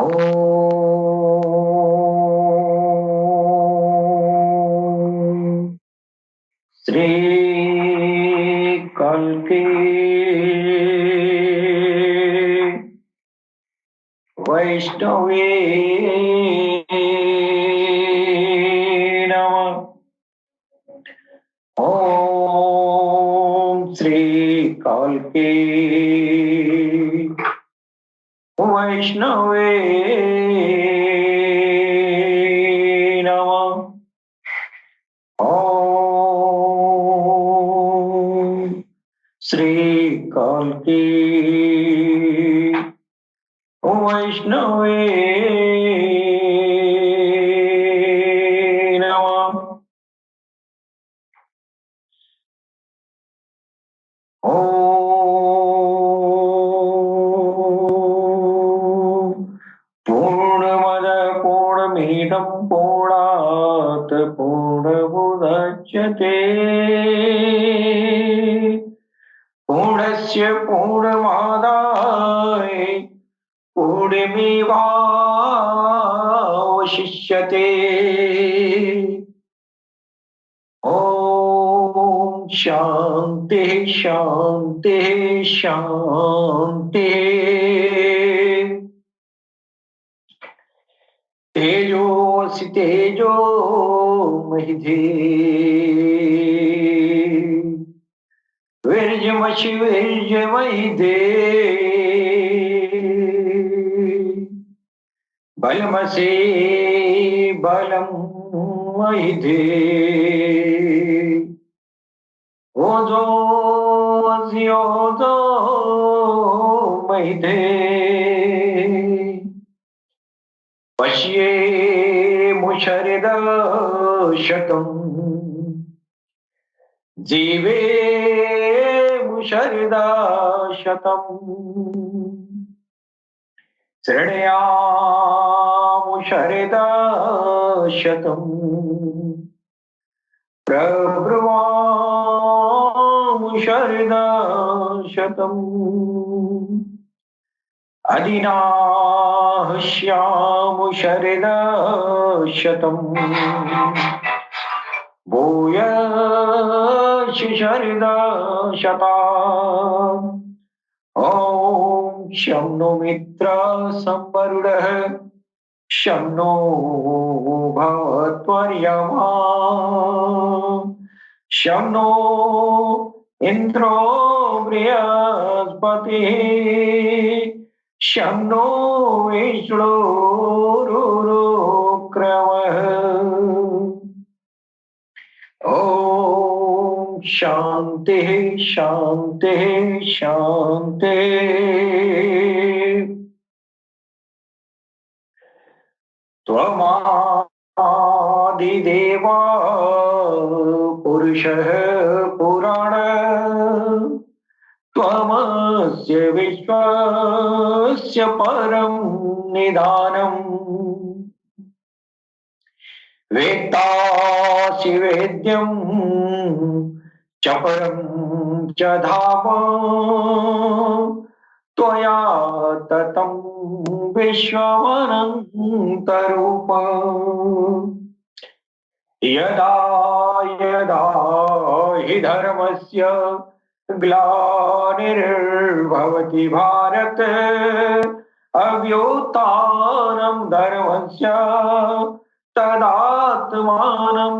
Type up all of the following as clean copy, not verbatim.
ओम श्री कल्की वैष्णवे नमः। ओम श्री कल्की वैष्णवे नमः। ओम श्री कल्की वैष्णवे नमः। ओम पूर्णमद पूर्णमिदं पूर्णात् पूर्णमुदच्यते पूर्णस्य पूर्णमादाय पूर्णमेवावशिष्यते। ओम शांति शांति शांति। तेजोसि तेजो महिधे वीर्यमसि वीर्यमहिधे बलमसि बलं महिधे ओजोऽसि ओजो महिधे पश्ये मुशरिदशतम् जीवे मुशरिदशतम् शृणुयामुशरिदशतम् प्रब्रुवामुशरिदशतम् अधिनाहस्यामुशरिदशतम् भूयसि शरिदशताम्। ॐ शं नो मित्रः संवरुणः शं नो भवत्वर्यमा शं नो इन्द्रो बृहस्पतिः शं नो विष्णुरुक्रमः। ओम शांति शांति शांति। त्वमादिदेवा पुरुषः पुराण त्वमस्य विश्वस्य परं निधानम् वेत्तासि वेद्यं च परं च धाम त्वया ततं विश्वमनन्तरूप। यदा यदा हि धर्मस्य ग्लानिर्भवति भारत अभ्युत्थानं धर्मस्य तदात्मानं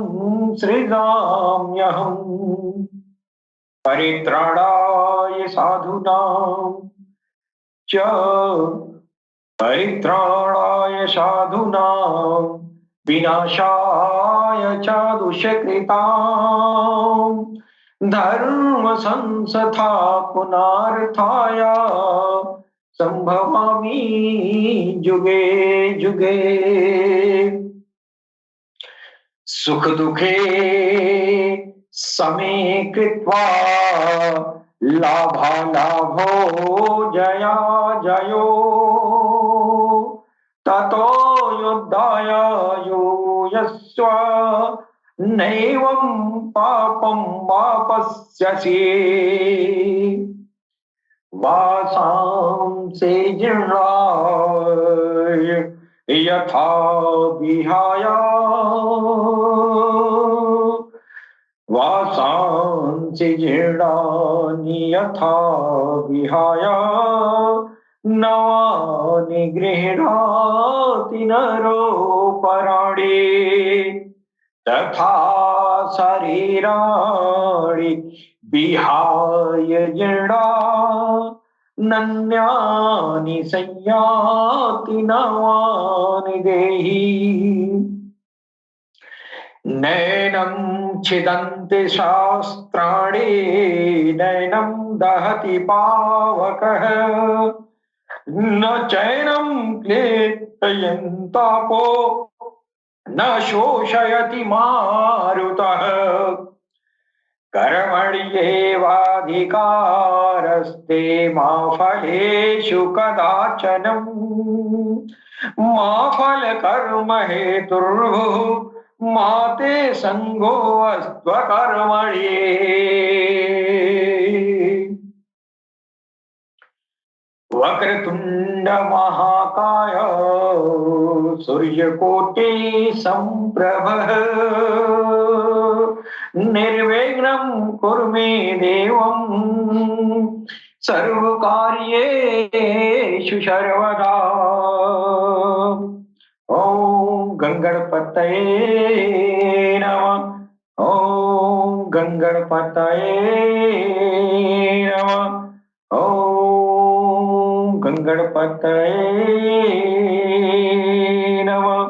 सृजाम्यहम्। परित्राणाय साधूनां च परित्राणाय साधूनां विनाशाय च दुष्कृतां धर्म संस्थापनार्थाय संभवामि जुगे जुगे। सुख दुखे समे कृत्वा लाभालाभो जया जयो ततो युद्धाय यूयस्व नैवं पापं वापस्यसि। वासांसि जीर्णाय यथा विहाय वासांसि जीर्णानि यथा विहाय नवानि गृह्णाति नरोपराणि तथा शरीराणि विहाय जीर्णा नन्यानि संयाति नवानि देहि नैनं छिदन्ति शास्त्राणि नैनं दहति पावकः न चैनं क्लेदयन्तापो न शोषयति मारुतः कर्मण्येवाधिकारस्ते मा फलेषु कदाचनम् मा फलकर्म हेतुर्भुः मा ते सङ्गोऽस्त्वकर्मणि। वक्रतुंड महाकाय सूर्यकोटि संप्रभः निर्विघ्नं कुरु मे देवं सर्वकार्येषु सर्वदा। ओम गंगणपतये नमः। ओम गंगणपतये नमः। ओम गंगणपतये नमः।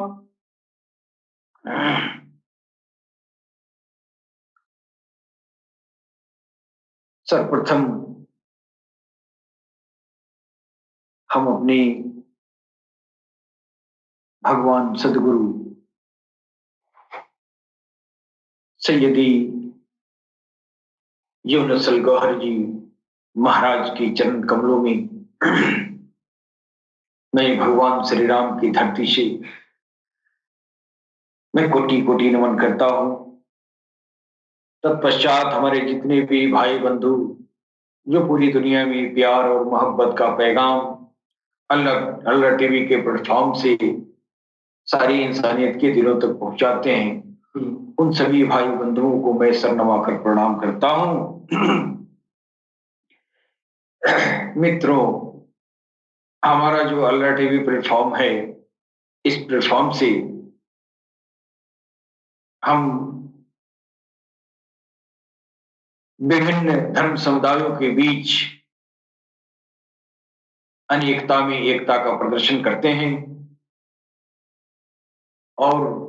सर्वप्रथम हम अपने भगवान सदगुरु सैयदी यूनुसल गौहर जी महाराज के चरण कमलों में मैं भगवान श्री राम की धरती से मैं कोटि कोटि नमन करता हूं। तत्पश्चात हमारे जितने भी भाई बंधु जो पूरी दुनिया में प्यार और मोहब्बत का पैगाम अल्लाह अल्लाह टीवी के प्लेटफॉर्म से सारी इंसानियत के दिलों तक पहुंचाते हैं, उन सभी भाई बंधुओं को मैं सर नवाकर प्रणाम करता हूं। मित्रों, हमारा जो अल्लाह टीवी प्लेटफॉर्म है, इस प्लेटफॉर्म से हम विभिन्न धर्म समुदायों के बीच अनेकता में एकता का प्रदर्शन करते हैं और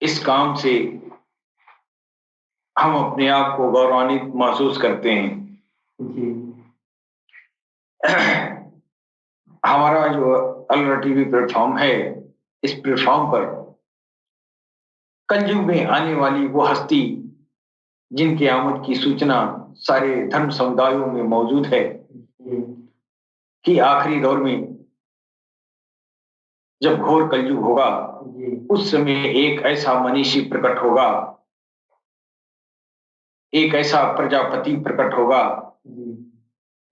इस काम से हम अपने आप को गौरवान्वित महसूस करते हैं। हमारा जो अल्लाह टीवी प्लेटफॉर्म है, इस प्लेटफॉर्म पर कलयुग में आने वाली वो हस्ती जिनके आमद की सूचना सारे धर्म समुदायों में मौजूद है कि आखिरी दौर में जब घोर कलयुग होगा, उस समय एक ऐसा मनीषी प्रकट होगा, एक ऐसा प्रजापति प्रकट होगा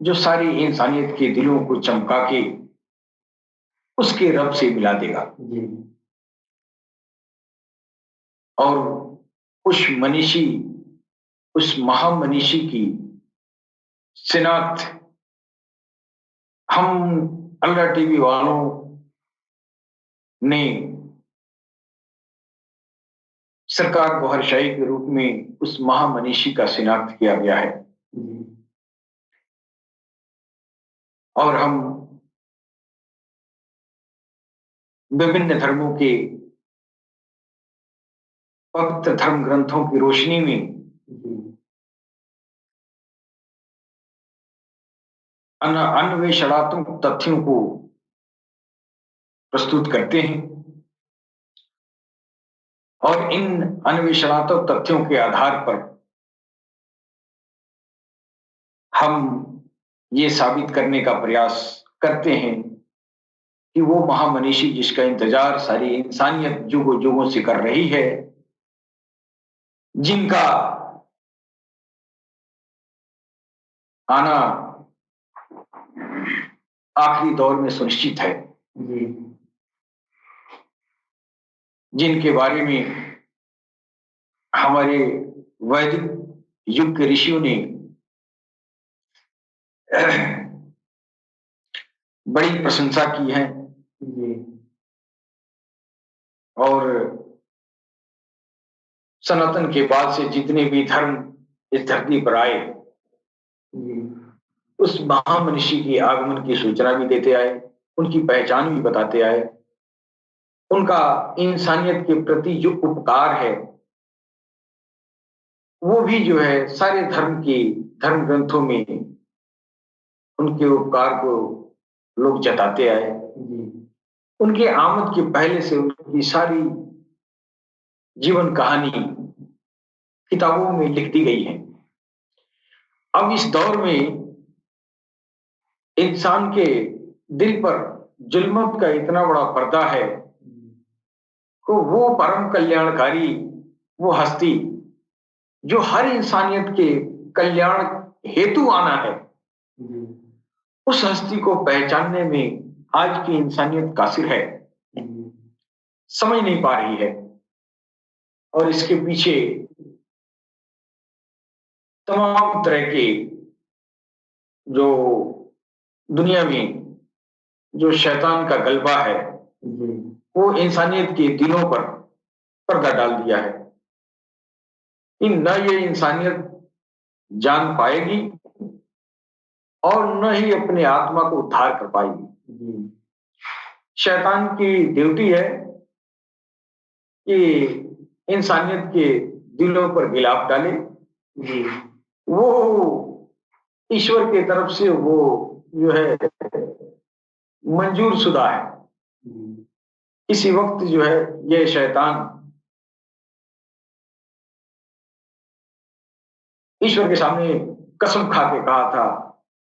जो सारी इंसानियत के दिलों को चमका के उसके रब से मिला देगा। और उस मनीषी, उस महामनीषी की शिनाख्त हम अल्लाह टीवी वालों ने सरकार गौहरशाही के रूप में उस महामनीषी का शिनाख्त किया गया है। और हम विभिन्न धर्मों के पवित्र धर्म ग्रंथों की रोशनी में अन्वेषणात्मक तथ्यों को प्रस्तुत करते हैं और इन अन्वेषणात्मक तथ्यों के आधार पर हम ये साबित करने का प्रयास करते हैं कि वो महामनीषी जिसका इंतजार सारी इंसानियत युगों युगों से कर रही है, जिनका आना आखिरी दौर में सुनिश्चित है, जिनके बारे में हमारे वैदिक युग के ऋषियों ने बड़ी प्रशंसा की है। और सनातन के बाद से जितने भी धर्म इस धरती पर आए, उस महामनीषी के आगमन की सूचना भी देते आए, उनकी पहचान भी बताते आए, उनका इंसानियत के प्रति जो उपकार है वो भी जो है सारे धर्म ग्रंथों में उनके उपकार को लोग जताते आए। उनके आमद के पहले से उनकी सारी जीवन कहानी किताबों में लिख दी गई है। अब इस दौर में इंसान के दिल पर जुल्मत का इतना बड़ा पर्दा है कि वो परम कल्याणकारी, वो हस्ती जो हर इंसानियत के कल्याण हेतु आना है, उस हस्ती को पहचानने में आज की इंसानियत कासिर है, समझ नहीं पा रही है। और इसके पीछे तमाम तरह के जो दुनिया में जो शैतान का गलबा है वो इंसानियत के दिलों पर पर्दा डाल दिया है कि न ये इंसानियत जान पाएगी और न ही अपने आत्मा को उद्धार कर पाएगी। शैतान की ड्यूटी है कि इंसानियत के दिलों पर गिलाफ डाले। वो ईश्वर की तरफ से वो जो है मंजूर शुदा है। इसी वक्त जो है ये शैतान ईश्वर के सामने कसम खा के कहा था,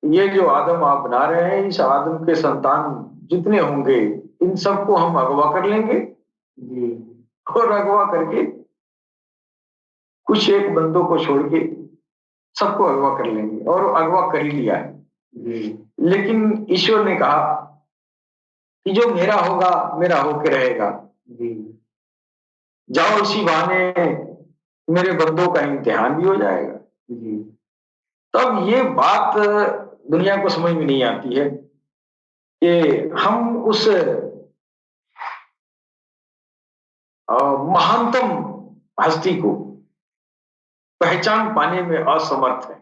ये जो आदम आप बना रहे हैं, इस आदम के संतान जितने होंगे इन सबको हम अगवा कर लेंगे और अगवा करके कुछ एक बंदों को छोड़ के सबको अगवा कर लेंगे, और अगवा कर ही लिया है। लेकिन ईश्वर ने कहा कि जो मेरा होगा मेरा होके रहेगा, जाओ इसी बहाने मेरे बंदों का इम्तिहान भी हो जाएगा। तब ये बात दुनिया को समझ में नहीं आती है कि हम उस महानतम हस्ती को पहचान पाने में असमर्थ है।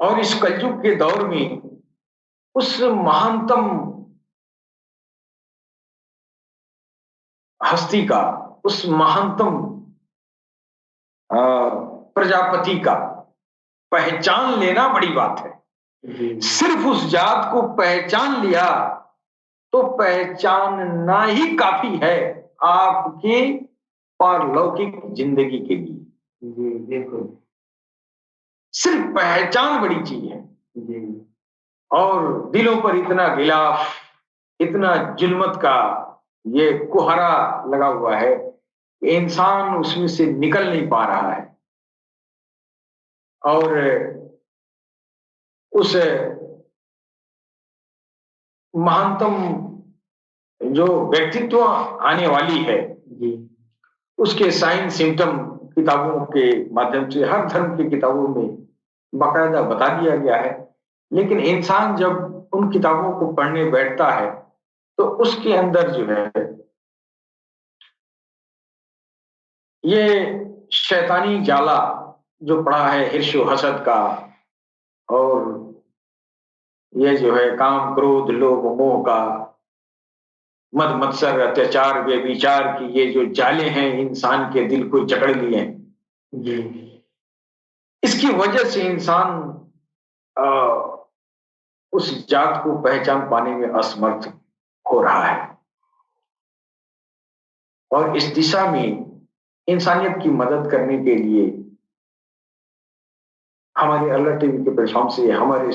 और इस कलयुग के दौर में उस महानतम हस्ती का, उस महानतम प्रजापति का पहचान लेना बड़ी बात है। सिर्फ उस जात को पहचान लिया तो पहचानना ही काफी है आपकी पारलौकिक जिंदगी के लिए। देखो, सिर्फ पहचान बड़ी चीज है। और दिलों पर इतना गिलाफ, इतना जुल्मत का ये कुहरा लगा हुआ है, इंसान उसमें से निकल नहीं पा रहा है। और उस महानतम जो व्यक्तित्व आने वाली है उसके साइन सिम्टम किताबों के माध्यम से हर धर्म की किताबों में बाकायदा बता दिया गया है। लेकिन इंसान जब उन किताबों को पढ़ने बैठता है तो उसके अंदर जो है ये शैतानी जाला जो पड़ा है हिर्षो हसद का, और ये जो है काम क्रोध लोभ मोह का, मद मत्सर अत्याचार व्यभिचार की ये जो जाले हैं इंसान के दिल को जकड़ लिए हैं, इसकी वजह से इंसान उस जात को पहचान पाने में असमर्थ हो रहा है। और इस दिशा में इंसानियत की मदद करने के लिए हमारे अल्लाह टीवी के प्लेटफॉर्म से हमारे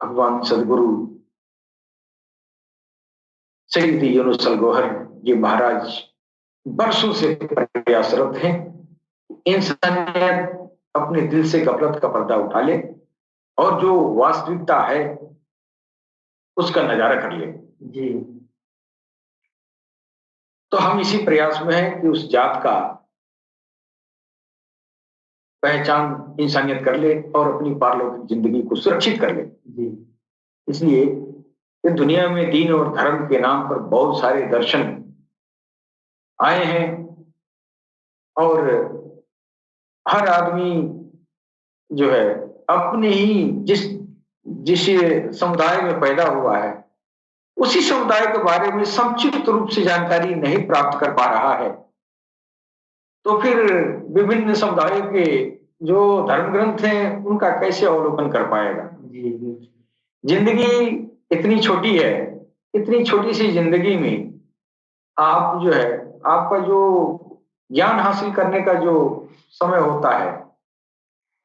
भगवान सदगुरु सैयद यूनुस अलगोहर जी महाराज बरसों से प्रयासरत हैं इंसानियत अपने दिल से गफलत का पर्दा उठा ले और जो वास्तविकता है उसका नजारा कर ले। जी। तो हम इसी प्रयास में हैं कि उस जात का पहचान इंसानियत कर ले और अपनी पारलौकिक जिंदगी को सुरक्षित कर ले। जी। इसलिए इस दुनिया में दीन और धर्म के नाम पर बहुत सारे दर्शन आए हैं और हर आदमी जो है अपने ही जिस जिस समुदाय में पैदा हुआ है उसी समुदाय के बारे में संक्षिप्त रूप से जानकारी नहीं प्राप्त कर पा रहा है। तो फिर विभिन्न समुदायों के जो धर्म ग्रंथ हैं उनका कैसे अवलोकन कर पाएगा। जिंदगी इतनी छोटी है, इतनी छोटी सी जिंदगी में आप जो है आपका जो ज्ञान हासिल करने का जो समय होता है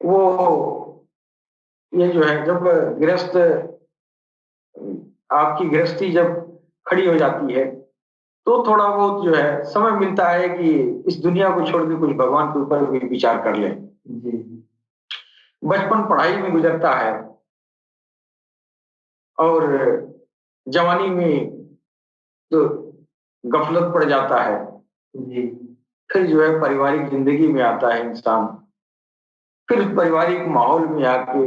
वो ये जो है जब गृहस्थ आपकी गृहस्थी जब खड़ी हो जाती है तो थोड़ा बहुत जो है समय मिलता है कि इस दुनिया को छोड़ के कुछ भगवान के ऊपर भी विचार कर लें। बचपन पढ़ाई में गुजरता है और जवानी में तो गफलत पड़ जाता है। फिर जो है पारिवारिक जिंदगी में आता है इंसान, फिर पारिवारिक माहौल में आके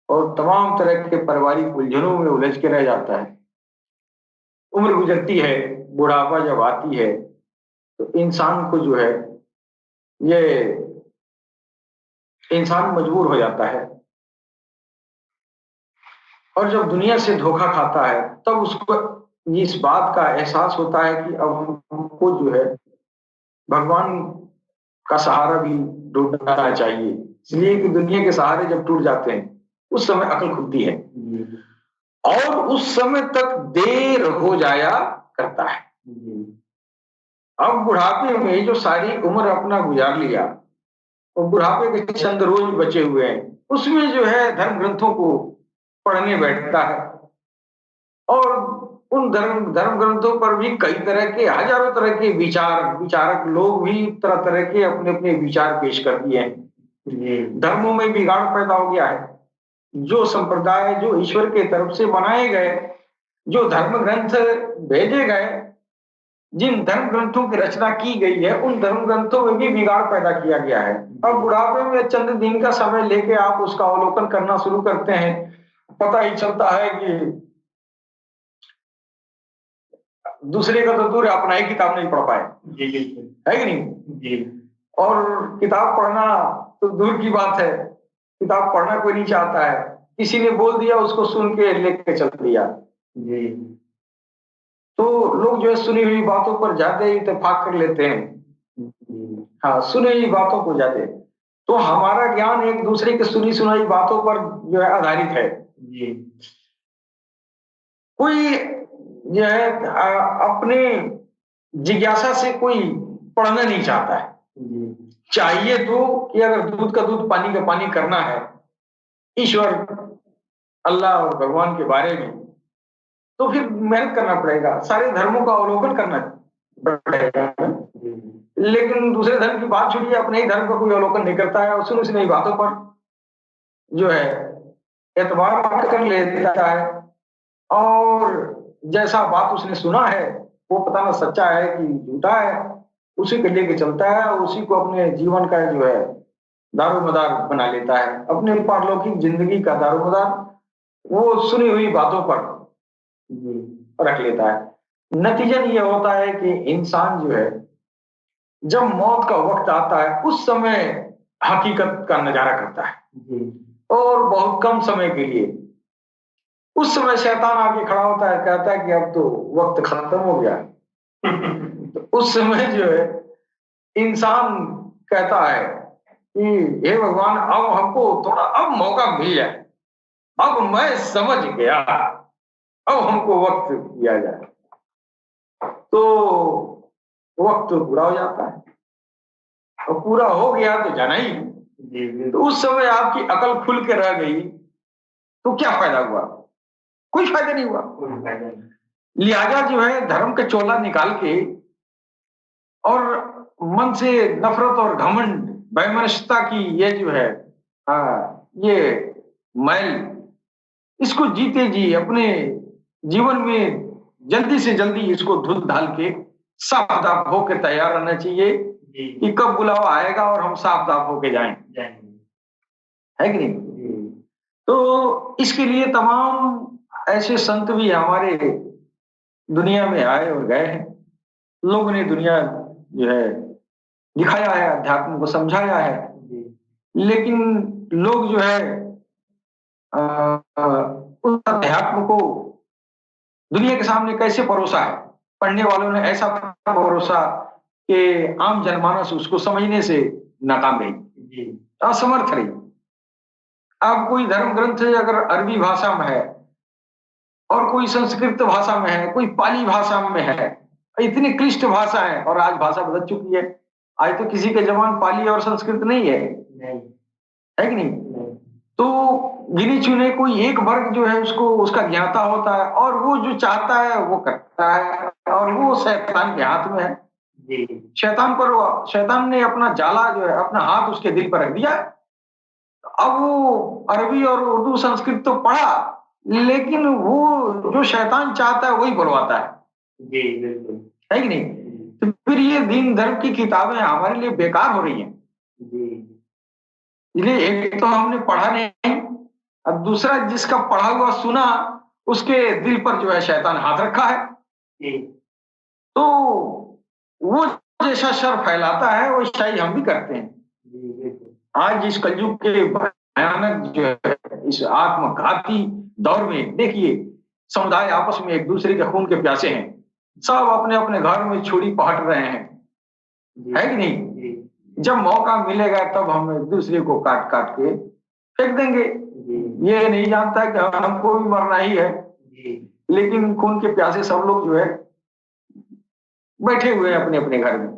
और तमाम तरह के पारिवारिक उलझनों में उलझ के रह जाता है। उम्र गुजरती है, बुढ़ापा जब आती है तो इंसान को जो है ये इंसान मजबूर हो जाता है और जब दुनिया से धोखा खाता है तब उसको इस बात का एहसास होता है कि अब हमको जो है भगवान का सहारा भी ढूंढना चाहिए। इसलिए कि दुनिया के सहारे जब टूट जाते हैं उस समय अकल खुलती है और उस समय तक देर हो जाया करता है। अब बुढ़ापे में जो सारी उम्र अपना गुजार लिया और बुढ़ापे के चंद रोज बचे हुए हैं उसमें जो है धर्म ग्रंथों को पढ़ने बैठता है और उन धर्म ग्रंथों पर भी कई तरह के हजारों तरह के विचारक लोग भी तरह तरह के अपने अपने विचार पेश कर दिए हैं। धर्मों में बिगाड़ पैदा हो गया है। जो संप्रदाय जो ईश्वर के तरफ से बनाए गए, जो धर्म ग्रंथ भेजे गए, जिन धर्म ग्रंथों की रचना की गई है उन धर्म ग्रंथों में भी बिगाड़ पैदा किया गया है। अब बुढ़ापे में चंद दिन का समय लेके आप उसका अवलोकन करना शुरू करते हैं, पता ही चलता है कि दूसरे का तो दूर अपना ही किताब नहीं पढ़ पाए, है कि नहीं जी। और किताब पढ़ना तो दूर की बात है, किताब पढ़ना कोई नहीं चाहता है, किसी ने बोल दिया उसको सुन के लेके चल दिया जी। तो लोग जो है सुनी हुई बातों पर ज्यादा इत्तेफाक कर लेते हैं। हाँ, सुनी हुई बातों को ज्यादा, तो हमारा ज्ञान एक दूसरे की सुनी सुनाई बातों पर जो है आधारित है जी। कोई जो है अपने जिज्ञासा से कोई पढ़ना नहीं चाहता है। चाहिए तो कि अगर दूध का दूध पानी का पानी करना है ईश्वर अल्लाह और भगवान के बारे में तो फिर मेहनत करना पड़ेगा, सारे धर्मों का अवलोकन करना पड़ेगा। लेकिन दूसरे धर्म की बात छुड़िए, अपने ही धर्म का कोई अवलोकन नहीं करता है और सुनी सुनाई बातों पर जो है एतबार कर लेता है और जैसा बात उसने सुना है वो पता ना सच्चा है कि झूठा है उसी को लेके चलता है और उसी को अपने जीवन का जो है दारोमदार बना लेता है, अपने पारलौकिक जिंदगी का दारोमदार वो सुनी हुई बातों पर रख लेता है। नतीजन ये होता है कि इंसान जो है जब मौत का वक्त आता है उस समय हकीकत का नजारा करता है और बहुत कम समय के लिए उस समय शैतान आके खड़ा होता है, कहता है कि अब तो वक्त खत्म हो गया। तो उस समय जो है इंसान कहता है कि हे भगवान अब हमको थोड़ा अब मौका मिल जाए, अब मैं समझ गया, अब हमको वक्त दिया जाए। तो वक्त पूरा हो जाता है और पूरा हो गया तो जाना ही। तो उस समय आपकी अकल खुल के रह गई तो क्या फायदा हुआ? कोई फायदा नहीं हुआ। लिहाजा जो है धर्म का चोला निकाल के और मन से नफरत और घमंड वैमनस्यता की ये जो है ये मैल, इसको जीते जी अपने जीवन में जल्दी से जल्दी इसको धुल धाल के साफ साफ होकर तैयार रहना चाहिए कि कब बुलावा आएगा और हम साफ साफ होके जाएं, है कि नहीं? तो इसके लिए तमाम ऐसे संत भी हमारे दुनिया में आए और गए हैं। लोगों ने दुनिया जो है दिखाया है, अध्यात्म को समझाया है, लेकिन लोग जो है उस अध्यात्म को दुनिया के सामने कैसे परोसा है, पढ़ने वालों ने ऐसा परोसा कि आम जनमानस उसको समझने से नाकाम रही, असमर्थ रही। अब कोई धर्म ग्रंथ अगर अरबी भाषा में है और कोई संस्कृत भाषा में है, कोई पाली भाषा में है, इतनी क्लिष्ट भाषा है, और आज भाषा बदल चुकी है। आज तो किसी के जबान पाली और संस्कृत नहीं है, है कि नहीं? तो गिने चुने कोई एक वर्ग जो है उसको उसका ज्ञाता होता है, और वो जो चाहता है वो करता है, और वो शैतान के हाथ में है। शैतान ने अपना जाला जो है, अपना हाथ उसके दिल पर रख दिया। अब वो अरबी और उर्दू संस्कृत तो पढ़ा, लेकिन वो जो शैतान चाहता है वही बुलवाता है, है कि नहीं? तो फिर ये दीन धर्म की किताबें हमारे लिए बेकार हो रही हैं। इसलिए एक तो हमने पढ़ा नहीं, अब दूसरा जिसका पढ़ा हुआ सुना उसके दिल पर जो है शैतान हाथ रखा है। तो वो जैसा शर फैलाता है वैसा ही हम भी करते हैं। आज इस कलयुग के भयानक जो है इस आत्मघाती दौर में देखिए, समुदाय आपस में एक दूसरे के खून के प्यासे हैं, सब अपने अपने घर में छुरी पहट रहे हैं, है कि नहीं? जब मौका मिलेगा तब हम एक दूसरे को काट काट के फेंक देंगे। ये नहीं जानता कि हमको भी मरना ही है, लेकिन खून के प्यासे सब लोग जो है बैठे हुए हैं अपने अपने घर में।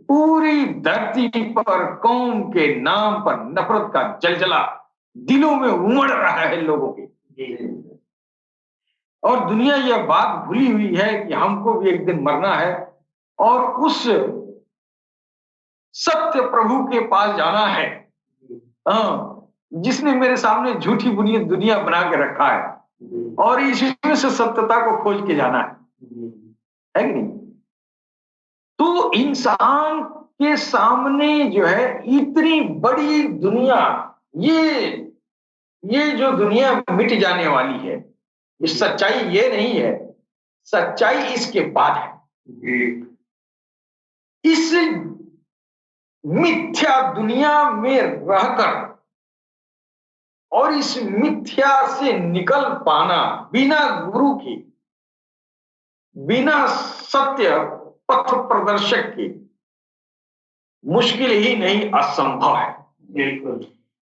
पूरी धरती पर कौम के नाम पर नफरत का जलजला दिलों में उमड़ रहा है लोगों के, और दुनिया यह बात भूली हुई है कि हमको भी एक दिन मरना है और उस सत्य प्रभु के पास जाना है, जिसने मेरे सामने झूठी बुनियाद दुनिया बना के रखा है, और इसमें से सत्यता को खोज के जाना है कि नहीं? तो इंसान के सामने जो है इतनी बड़ी दुनिया, ये जो दुनिया मिट जाने वाली है, इस सच्चाई ये नहीं है, सच्चाई इसके बाद है। इस मिथ्या दुनिया में रहकर और इस मिथ्या से निकल पाना बिना गुरु की, बिना सत्य पथ प्रदर्शक की मुश्किल ही नहीं, असंभव है। बिल्कुल।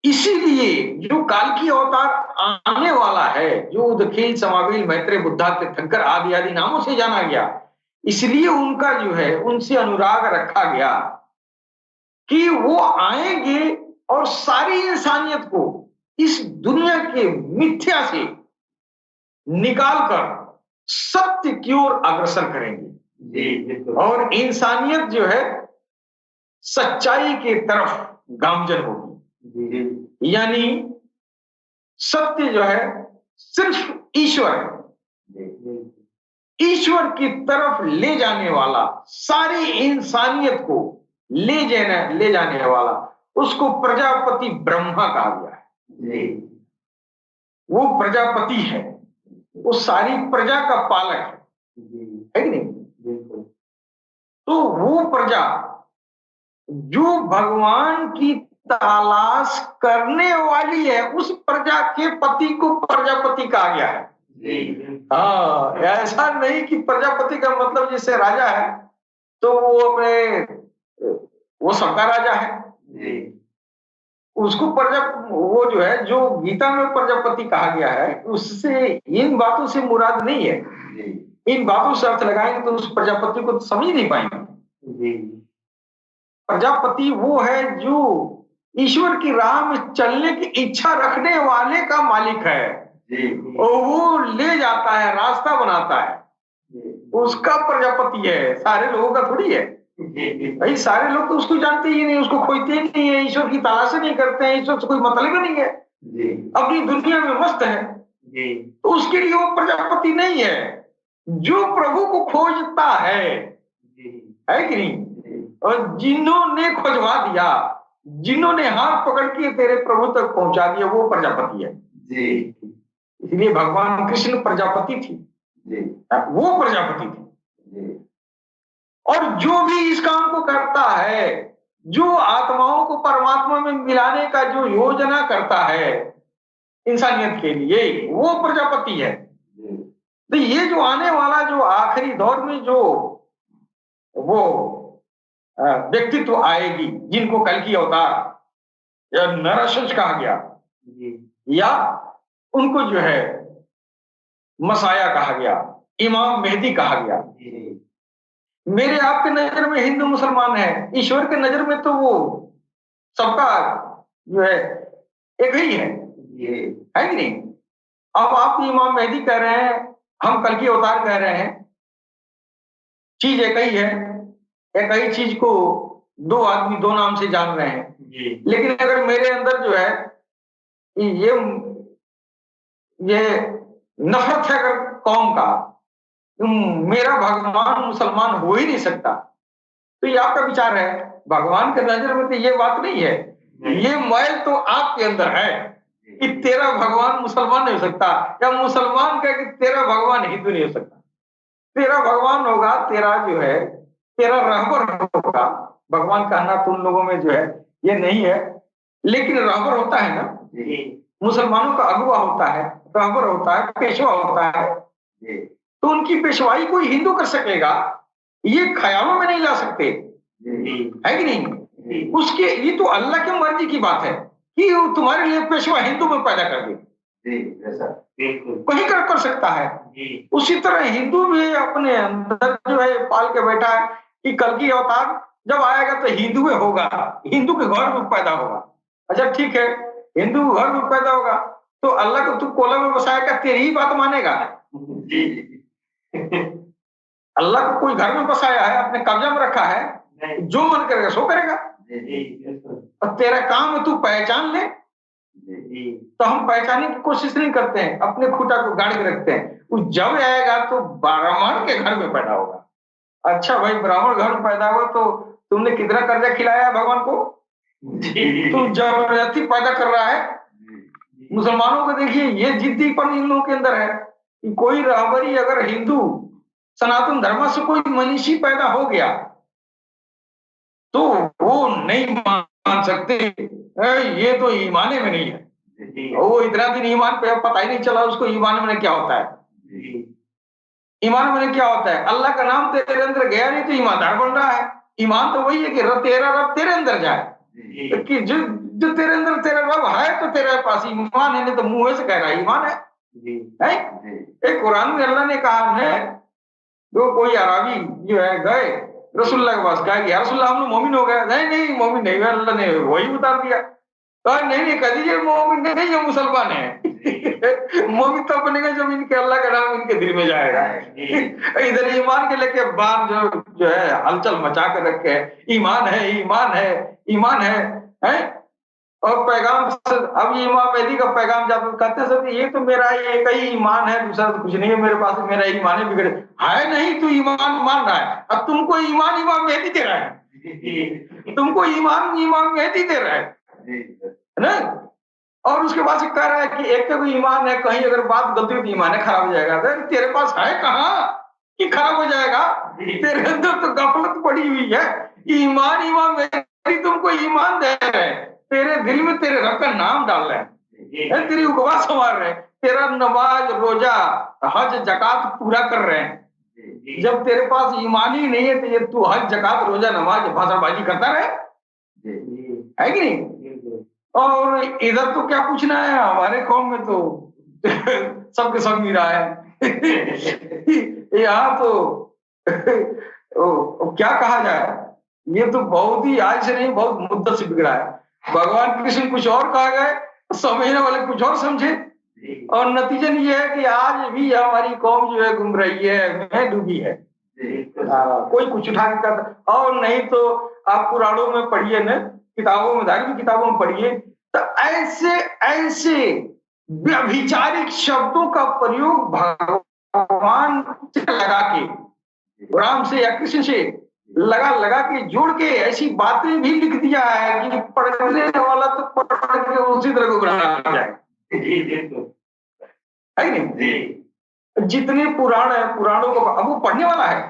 इसीलिए जो काल की अवतार आने वाला है, जो उदखिल समाविल मैत्रेय बुद्धा तीर्थंकर आदि आदि नामों से जाना गया, इसलिए उनका जो है उनसे अनुराग रखा गया कि वो आएंगे और सारी इंसानियत को इस दुनिया के मिथ्या से निकालकर सत्य की ओर अग्रसर करेंगे, और इंसानियत जो है सच्चाई के तरफ गामजन होगी। यानी सत्य जो है सिर्फ ईश्वर है, ईश्वर की तरफ ले जाने वाला, सारी इंसानियत को ले जाने वाला, उसको प्रजापति ब्रह्मा कहा गया है। वो प्रजापति है, वो सारी प्रजा का पालक है कि नहीं? तो वो प्रजा जो भगवान की तलाश करने वाली है, उस प्रजा के पति को प्रजापति कहा गया है। हाँ, ऐसा नहीं कि प्रजापति का मतलब जैसे राजा है तो वो सबका राजा है, उसको वो जो है, जो गीता में प्रजापति कहा गया है, उससे इन बातों से मुराद नहीं है। इन बातों से अर्थ लगाएंगे तो उस प्रजापति को समझ नहीं पाएंगे। प्रजापति वो है जो ईश्वर की राह में चलने की इच्छा रखने वाले का मालिक है, और वो ले जाता है, रास्ता बनाता है, उसका प्रजापति है, सारे लोगों का थोड़ी है। भाई सारे लोग तो उसको जानते ही नहीं, उसको खोजते ही नहीं है, ईश्वर की तलाश नहीं करते हैं, ईश्वर से कोई मतलब ही नहीं है, अपनी दुनिया में मस्त है। तो उसके लिए वो प्रजापति नहीं है। जो प्रभु को खोजता है कि नहीं, और जिन्होंने खोजवा दिया, जिन्होंने हाथ पकड़ के तेरे प्रभु तक पहुंचा दिया, वो प्रजापति है। इसलिए भगवान कृष्ण प्रजापति थी, वो प्रजापति थी। और जो भी इस काम को करता है, जो आत्माओं को परमात्मा में मिलाने का जो योजना करता है इंसानियत के लिए, वो प्रजापति है। तो ये जो आने वाला जो आखिरी दौर में जो वो व्यक्तित्व आएगी, जिनको कल की अवतार या नरशंस कहा गया, या उनको जो है मसाया कहा गया, इमाम मेहदी कहा गया। मेरे आपके नजर में हिंदू मुसलमान है, ईश्वर के नजर में तो वो सबका जो है एक ही है कि नहीं। अब आप इमाम मेहदी कह रहे हैं, हम कल की अवतार कह रहे हैं, चीज एक ही है। एक ही चीज को दो आदमी दो नाम से जान रहे हैं। लेकिन अगर मेरे अंदर जो है ये नफरत है अगर कौम का, मेरा भगवान मुसलमान हो ही नहीं सकता, तो ये आपका विचार है। भगवान के नजर में तो ये बात नहीं है। ये मैल तो आपके अंदर है कि तेरा भगवान मुसलमान नहीं हो सकता, या मुसलमान का कि तेरा भगवान हिंदू नहीं हो सकता। तेरा भगवान होगा, तेरा जो है तेरा रहबर होगा। भगवान कहना तो उन लोगों में जो है ये नहीं है, लेकिन रहबर होता है ना, मुसलमानों का अगुवा होता है, रहबर होता है, पेशवा होता है। तो उनकी पेशवाई कोई हिंदू कर सकेगा, ये ख्यालों में नहीं ला सकते, है कि नहीं। उसके ये तो अल्लाह की मर्जी की बात है कि वो तुम्हारे लिए पेशवा हिंदू में पैदा कर दे, वही कर सकता है। उसी तरह हिंदू भी अपने अंदर जो है पाल के बैठा है कि कल की अवतार जब आएगा तो हिंदू होगा, हिंदू के घर में पैदा होगा। अच्छा ठीक है, हिंदू घर में पैदा होगा तो अल्लाह को तू कोला में बसाएगा, तेरी ही बात मानेगा। अल्लाह को कोई घर में बसाया है, अपने कब्जा में रखा है, जो मन करेगा सो करेगा। और तेरा काम है तू पहचान ले। तो हम पहचानने की कोशिश नहीं करते हैं, अपने खूटा को गाड़ के रखते हैं। वो जब आएगा तो ब्राह्मण के घर में पैदा होगा। अच्छा भाई, ब्राह्मण घर में पैदा हुआ तो तुमने कितना कर्जा खिलाया भगवान को? तू जबरदस्ती पैदा कर रहा है। मुसलमानों को देखिए, ये जिद्दीपन इन लोगों के अंदर है कि कोई रहबरी अगर हिंदू सनातन धर्म से कोई मनीषी पैदा हो गया तो वो नहीं मान सकते, ये तो ईमाने में नहीं है। वो इतना दिन ईमान पे पता ही नहीं चला उसको ईमान में क्या होता है। ईमान में क्या होता है? अल्लाह का नाम तेरे अंदर गया नहीं तो ईमानदार बन रहा है। ईमान तो वही है कि तेरा रब तेरे अंदर जाए, कि जो तेरे अंदर तेरा रब है तो तेरे पास ईमान है, नहीं तो मुंह से कह रहा है ईमान है। एक कुरान में अल्लाह ने कहा है, जो कोई अराबी जो है गए रसूलुल्लाह के पास, कहा कि या रसूलुल्लाह हम लोग मोमिन हो गए। नहीं मोमिन नहीं हुआ, अल्लाह ने वही उतार दिया। कहा नहीं कह दीजिए मोमिन नहीं, ये मुसलमान है। मोमिन तो बनेगा जब इनके अल्लाह का नाम इनके दिल में जाएगा। इधर ईमान के लेके बात जो है हलचल मचा कर रखे है, ईमान है ईमान है ईमान है। और पैगाम अब ये इमाम मेहदी का पैगाम जब कहते हैं सर ये तो मेरा एक ही ईमान है, दूसरा तो कुछ नहीं है मेरे पास, मेरा ईमान है बिगड़े है नहीं, तू ईमान मान रहा है। अब तुमको ईमान इमाम मेहदी दे रहा है, तुमको ईमान इमाम मेहदी दे रहा है ना। और उसके बाद से कह रहा है कि एक तो ईमान है, कहीं अगर बात गलती तो ईमान है खराब हो जाएगा। तेरे पास है कहाँ कि खराब हो जाएगा? तेरे अंदर तो गफलत पड़ी हुई है। ईमान इमाम मेहदी तुमको ईमान दे रहे हैं, तेरे दिल में तेरे रब का नाम डाल रहे हैं, तेरी उपवास संवार रहे हैं, तेरा नमाज रोजा हज जकात पूरा कर रहे हैं। जब तेरे पास ईमान ही नहीं है तो ये तू हज जकात रोजा नमाज भाषाबाजी करता रहे, है कि नहीं? और इधर तो क्या पूछना है, हमारे कौम में तो सबके सब मीरा है। यहाँ तो क्या कहा जाए, ये तो बहुत ही आज से नहीं बहुत मुद्दत से बिगड़ा है। भगवान कृष्ण कुछ और कहा गए, समझने वाले कुछ और समझे, और नतीजन ये है कि आज भी हमारी कौम जो है गुम रही है, मैं डूबी है। कोई कुछ उठा के करता, और नहीं तो आप पुराणों में पढ़िए न, किताबों में, धार्मिक किताबों में पढ़िए, तो ऐसे ऐसे व्यभिचारिक शब्दों का प्रयोग भगवान से लगा के, राम से या कृष्ण से लगा लगा के जोड़ के ऐसी बातें भी लिख दिया है कि पढ़ने वाला तो पढ़ के उसी तरह को बना जाए, है नहीं? जितने पुराण है, पुराणों को अब वो पढ़ने वाला है,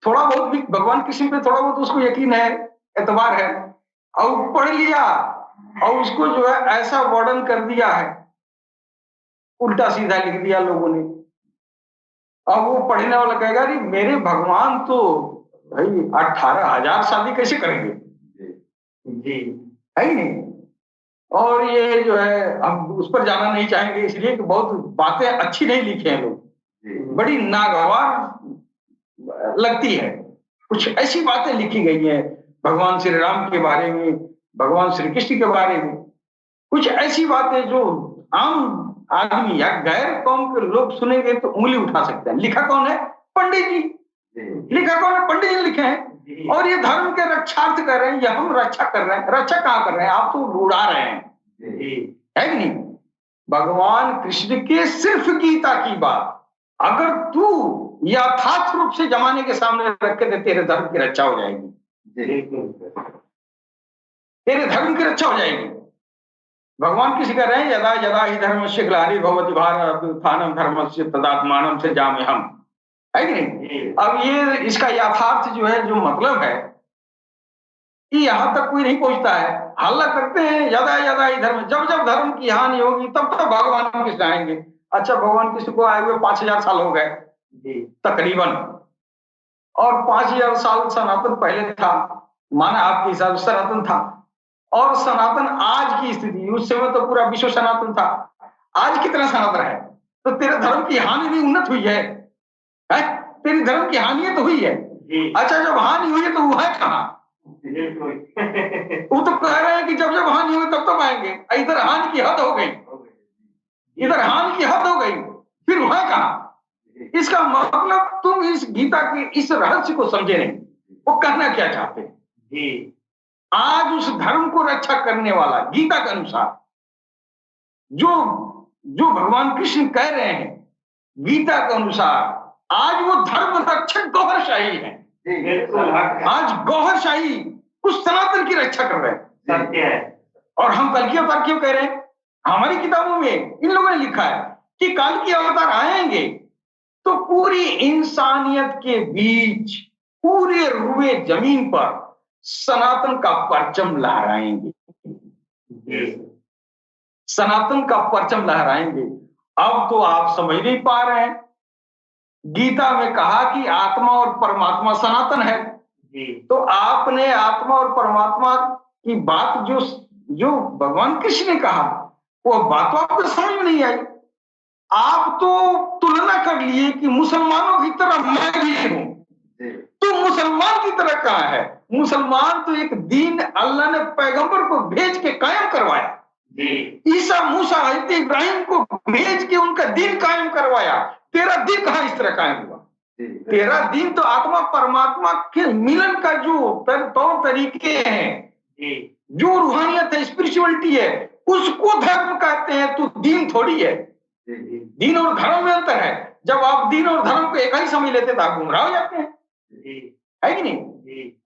थोड़ा बहुत भी भगवान कृष्ण पे थोड़ा बहुत उसको यकीन है, एतबार है, और पढ़ लिया और उसको जो है ऐसा वर्णन कर दिया है, उल्टा सीधा लिख दिया लोगों ने। अब वो पढ़ने वाला कहेगा अरे मेरे भगवान तो भाई 18,000 शादी कैसे करेंगे, है ही नहीं? और ये जो है हम उस पर जाना नहीं चाहेंगे, इसलिए कि बहुत बातें अच्छी नहीं लिखी हैं लोग, बड़ी नागवार लगती है। कुछ ऐसी बातें लिखी गई हैं भगवान श्री राम के बारे में, भगवान श्री कृष्ण के बारे में, कुछ ऐसी बातें जो आम आदमी या गैर कौम के लोग सुनेंगे तो उंगली उठा सकते हैं। लिखा कौन है? पंडित जी। लिखा कौन है? पंडित जी लिखे हैं। और ये धर्म के रक्षार्थ कर रहे हैं, या हम रक्षा कर रहे हैं। रक्षा कहाँ कर रहे हैं? आप तो उड़ा रहे हैं, है कि नहीं? भगवान कृष्ण के सिर्फ गीता की बात अगर तू यथार्थ रूप से जमाने के सामने रख के दे, तेरे धर्म की रक्षा हो जाएगी, तेरे धर्म की रक्षा हो जाएगी। भगवान किसी कह रहे हैं यदा यदा ही धर्मस्य ग्लानिर्भवति भारत उत्थानम धर्मस्य तदात्मानं सृजाम्यहम्, है कि नहीं? अब ये इसका यथार्थ जो है, जो मतलब है कि यहां तक कोई नहीं पहुंचता है। हल्ला करते हैं यदा यदा ही धर्म, जब जब धर्म की हानि होगी तब तक भगवान कृष्ण आएंगे। अच्छा, भगवान कृष्ण को आए हुए 5,000 साल हो गए तकरीबन, और 5,000 साल सनातन पहले था, माना आपके हिसाब से सनातन था, और सनातन आज की स्थिति, उस समय तो पूरा विश्व सनातन था, आज कितना सनातन है? तो तेरे धर्म की हानि भी उन्नत हुई है, तेरी धर्म की हानि तो हुई है। अच्छा, जब हानि हुई है तो वो है कहाँ? वो तो कह रहे हैं कि जब जब हानि हुई तब तब आएंगे। इधर हानि की हद हो गई, इधर हानि की हद हो गई, फिर वह कहाँ? इसका मतलब तुम इस गीता के इस रहस्य को समझे नहीं। वो कहना क्या चाहते हैं? आज उस धर्म को रक्षा करने वाला गीता के अनुसार जो जो भगवान कृष्ण कह रहे हैं, गीता के अनुसार आज वो धर्म रक्षक गौहरशाही है। आज गौहरशाही उस सनातन की रक्षा कर रहे हैं, सत्य है। और हम कल की अवतार क्यों कह रहे हैं? हमारी किताबों में इन लोगों ने लिखा है कि कल की अवतार आएंगे तो पूरी इंसानियत के बीच, पूरे रुए जमीन पर सनातन का परचम लहराएंगे, सनातन का परचम लहराएंगे। अब तो आप समझ नहीं पा रहे हैं, गीता में कहा कि आत्मा और परमात्मा सनातन है, तो आपने आत्मा और परमात्मा की बात जो जो भगवान कृष्ण ने कहा, वो बात तो आपको समझ में नहीं आई। आप तो तुलना कर लिए कि मुसलमानों की तरह मैं भी हूं, तो मुसलमान की तरह कहां है? मुसलमान तो एक दीन अल्लाह ने पैगंबर को भेज के कायम करवाया, ईसा मूसा हज़रत इब्राहिम को भेज के उनका दीन कायम करवाया। तेरा दीन कहां इस तरह कायम हुआ? तेरा दीन तो आत्मा परमात्मा के मिलन का जो तौर तरीके हैं, जो रूहानियत है, स्पिरिचुअलिटी है, उसको धर्म कहते हैं, तो दीन थोड़ी है। दीन और धर्म में अंतर है। जब आप दीन और धर्म को एक ही समझ लेते तो आप गुमराह हो जाते हैं, है कि नहीं?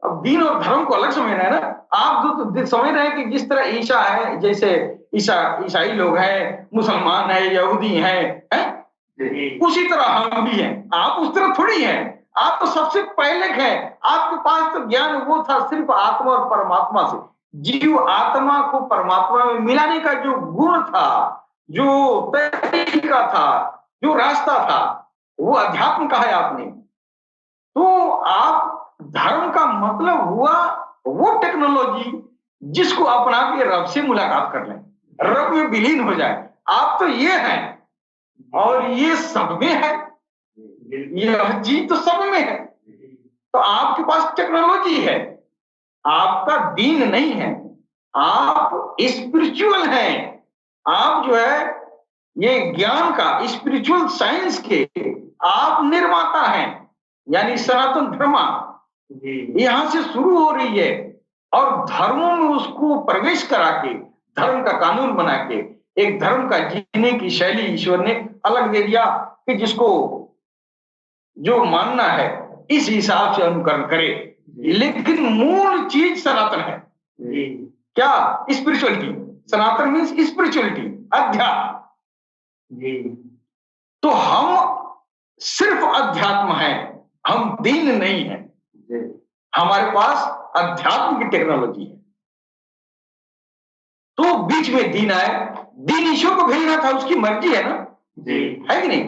अब दीन और धर्म को अलग समझना है ना। आप तो समझ रहे हैं कि जिस तरह ईसा है, जैसे ईसाई लोग हैं, मुसलमान है, यहूदी हैं, उसी तरह हम भी हैं। आप उस तरह थोड़ी हैं, आप तो सबसे पहले हैं। आपके पास तो ज्ञान वो था सिर्फ आत्मा और परमात्मा से। जीव आत्मा को परमात्मा में मिलाने का जो गुण था, जो तरीका था, जो रास्ता था, वो अध्यात्म कहा है आपने। तो आप धर्म का मतलब हुआ वो टेक्नोलॉजी जिसको अपना के रब से मुलाकात कर लें, रब में विलीन हो जाए। आप तो ये हैं, और ये सब में है, यह चीज तो सब में है। तो आपके पास टेक्नोलॉजी है, आपका दीन नहीं है, आप स्पिरिचुअल हैं। आप जो है ये ज्ञान का, स्पिरिचुअल साइंस के आप निर्माता हैं। यानी सनातन धर्म यहां से शुरू हो रही है, और धर्मों में उसको प्रवेश करा के धर्म का कानून बना के एक धर्म का जीने की शैली ईश्वर ने अलग दे दिया कि जिसको जो मानना है इस हिसाब से अनुकरण करे। लेकिन मूल चीज सनातन है। क्या? स्पिरिचुअलिटी। सनातन मीन्स स्पिरिचुअलिटी, अध्यात्म। तो हम सिर्फ अध्यात्म है, हम दीन नहीं है। हमारे पास अध्यात्म की टेक्नोलॉजी है। तो बीच में दीन आए, दीन ईश्वर को भेजना था, उसकी मर्जी है ना, है कि नहीं?